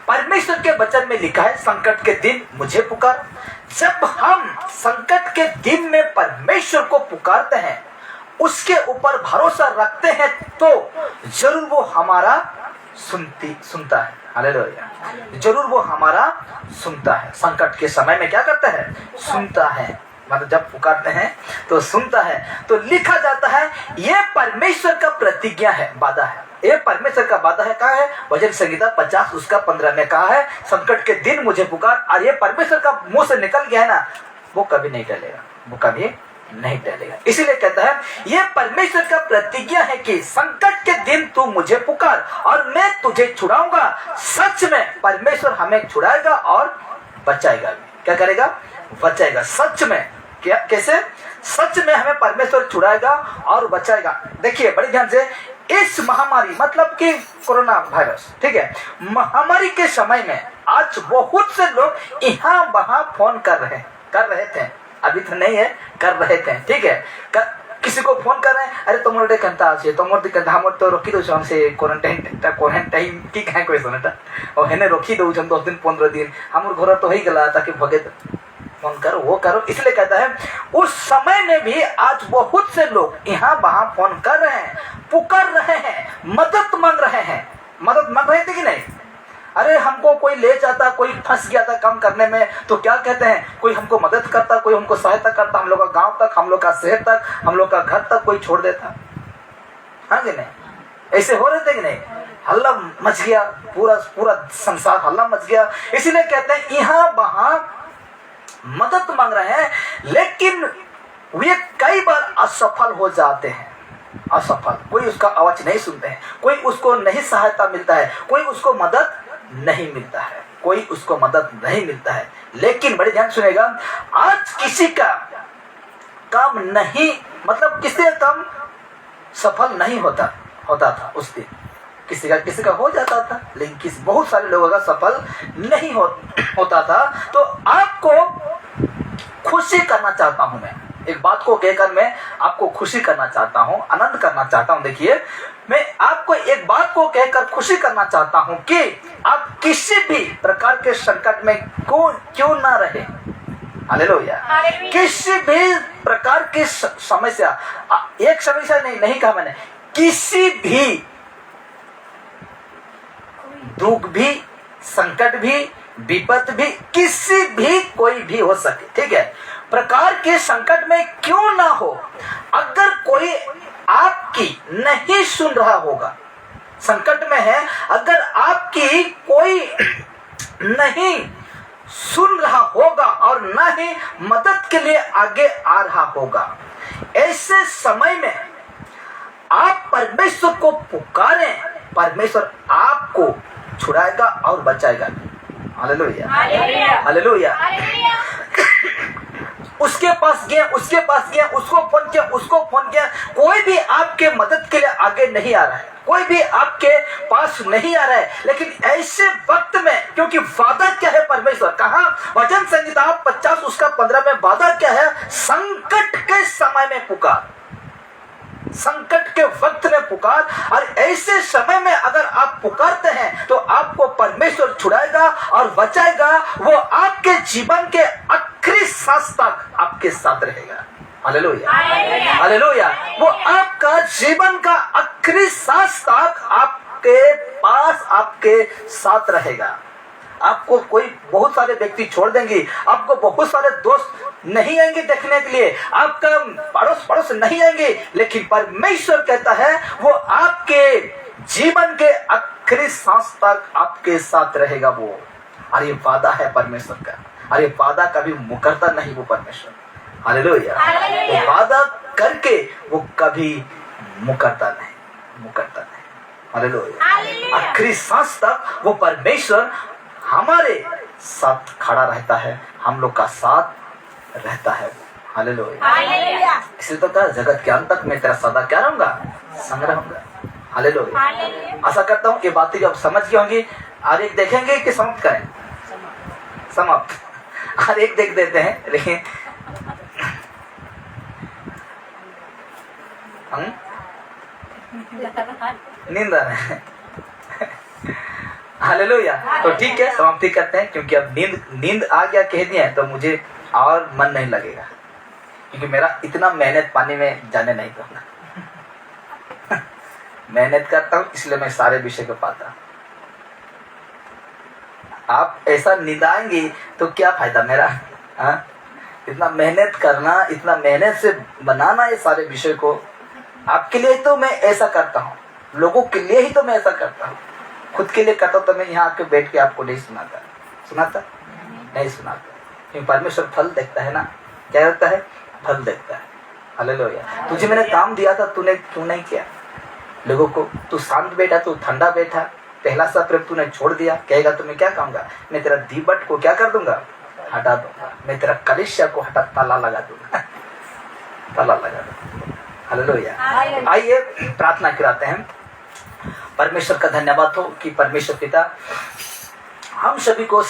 Speaker 1: परमेश्वर के वचन में लिखा है संकट के दिन मुझे पुकार। जब हम संकट के दिन में परमेश्वर को पुकारते हैं, उसके ऊपर भरोसा रखते हैं, तो जरूर वो हमारा सुनता है। हालेलुया। जरूर वो हमारा सुनता है। संकट के समय में क्या करता है, सुनता है। मतलब जब पुकारते हैं तो सुनता है। तो लिखा जाता है ये परमेश्वर का प्रतिज्ञा है, वादा है। ये परमेश्वर का वादा है। कहा है भजन संहिता 50 उसका 15 में कहा है, संकट के दिन मुझे पुकार। और ये परमेश्वर का मुंह से निकल गया है ना, वो कभी नहीं टलेगा, वो कभी नहीं टलेगा। इसीलिए कहता है ये परमेश्वर का प्रतिज्ञा है कि संकट के दिन तू मुझे पुकार और मैं तुझे छुड़ाऊंगा। सच में परमेश्वर हमें छुड़ाएगा और बचाएगा। क्या करेगा, बचाएगा। सच में क्या, कैसे, सच में हमें परमेश्वर छुड़ाएगा और बचाएगा। देखिए बड़ी ध्यान से, इस महामारी मतलब कि कोरोना वायरस, ठीक है, महामारी के समय में आज बहुत से लोग यहाँ वहां फोन कर रहे थे, अभी तो नहीं है, कर रहे थे, ठीक है। किसी को फोन कर रहे हैं, अरे तुमरे कहता है तुमरे कहता हम तो रोकी दो हमसे क्वारंटाइन ठीक है कोई सुनता और हेने रोकी दो 10 दिन 15 दिन हमर घर तो ही गला ताकि भगे फोन करो वो करो। इसलिए कहता है उस समय में भी आज बहुत से लोग यहाँ वहां फोन कर रहे हैं, पुकार रहे हैं, मदद मांग रहे हैं। मदद मांग रहे थे कि नहीं? अरे हमको कोई ले जाता, कोई फंस गया था काम करने में, तो क्या कहते हैं, कोई हमको मदद करता, कोई हमको सहायता करता, हम लोग का गांव तक, हम लोग का शहर तक, हम लोग का घर तक कोई छोड़ देता। हाँ कि नहीं? ऐसे हो रहे थे कि नहीं? हल्ला मच गया, पूरा संसार हल्ला मच गया। इसीलिए कहते हैं यहाँ वहां मदद मांग रहे हैं, लेकिन वे कई बार असफल हो जाते हैं। असफल, कोई उसका आवाज नहीं सुनते हैं, कोई उसको नहीं सहायता मिलता है, कोई उसको मदद नहीं मिलता है, कोई उसको मदद नहीं मिलता है। लेकिन बड़े ध्यान सुनेगा, आज किसी का काम नहीं, मतलब किसी का काम सफल नहीं होता था उस दिन। किसी का हो जाता था, लेकिन बहुत सारे लोगों का सफल नहीं होता था। तो आपको खुशी करना चाहता हूं मैं, एक बात को कहकर मैं आपको खुशी करना चाहता हूं, आनंद करना चाहता हूं। देखिए, मैं आपको एक बात को कहकर खुशी करना चाहता हूं कि आप किसी भी प्रकार के संकट में क्यों ना रहे। हालेलुया। किसी भी प्रकार की समस्या, एक समस्या नहीं कहा मैंने, किसी भी दुख भी, संकट भी, विपत भी, किसी भी कोई भी हो सके, ठीक है, प्रकार के संकट में क्यों ना हो, अगर कोई आपकी नहीं सुन रहा होगा, संकट में है, अगर आपकी कोई नहीं सुन रहा होगा और न ही मदद के लिए आगे आ रहा होगा, ऐसे समय में आप परमेश्वर को पुकारें, परमेश्वर आपको छुड़ाएगा और बचाएगा। Hallelujah, hallelujah. उसके पास गया, उसको फोन किया, कोई भी आपके मदद के लिए आगे नहीं आ रहा है, कोई भी आपके पास नहीं आ रहा है। लेकिन ऐसे वक्त में, क्योंकि वादा क्या है परमेश्वर, कहा वचन संहिता 50 उसका 15 में वादा क्या है, संकट के समय में पुकार, संकट के वक्त में पुकार। और ऐसे समय में अगर आप पुकारते हैं तो आपको परमेश्वर छुड़ाएगा और बचाएगा, वो आपके जीवन के आखिरी सांस तक आपके साथ रहेगा। Hallelujah, hallelujah. वो आपका जीवन का आखिरी सांस तक आपके पास, आपके साथ रहेगा। आपको कोई बहुत सारे व्यक्ति छोड़ देंगे, आपको बहुत सारे दोस्त नहीं आएंगे देखने के लिए, आपका पड़ोस नहीं आएंगे, लेकिन परमेश्वर कहता है वो आपके जीवन के आखिरी सांस तक आपके साथ रहेगा वो। और ये वादा है परमेश्वर का, और ये वादा कभी मुकरता नहीं वो परमेश्वर। हालेलुया। वो वादा करके वो कभी मुकरता नहीं। हालेलुया। आखिरी सांस तक वो परमेश्वर हमारे साथ खड़ा रहता है, हम लोग का साथ रहता है। हालेलुया। इसलिए तो कहा, जगत के अंत तक मैं तेरा सदा क्या रहूंगा, संग रहूंगा। हालेलुया। आशा करता हूँ कि बातें जब समझ गई होंगी। और एक देखेंगे कि समाप्त करें, समाप्त और एक देख देते हैं, लेकिन नींद आ रहा है। हालेलुया। तो ठीक है, समाप्ति करते हैं, क्योंकि अब नींद आ गया कह दिया तो मुझे और मन नहीं लगेगा, क्योंकि मेरा इतना मेहनत पानी में जाने नहीं दूंगा। मेहनत करता हूँ इसलिए मैं सारे विषय को पाता। आप ऐसा निदाएंगे तो क्या फायदा मेरा? इतना मेहनत करना, इतना मेहनत से बनाना ये सारे विषय को, आपके लिए तो मैं ऐसा करता हूँ, लोगों के लिए ही तो मैं ऐसा करता हूँ। खुद के लिए करता तो मैं यहाँ आके बैठ के आपको नहीं सुनाता नहीं सुनाता। क्योंकि परमेश्वर फल देखता है ना, क्या होता है, फल देखता है। हालेलुया। तुझे मैंने काम दिया था, तूने क्यों नहीं किया? लोगों को तू शांत बैठा, तू ठंडा बैठा, पहला सा प्रेम तूने छोड़ दिया, कहेगा तो मैं क्या कहूँगा, मैं तेरा दीपट को क्या कर दूंगा, हटा दूंगा, मैं तेरा कलिशा को हटा ताला लगा दूंगा, ताला लगा दूंगा। हालेलुया। आइए प्रार्थना कराते हैं। परमेश्वर का धन्यवाद हो कि परमेश्वर पिता हम सभी को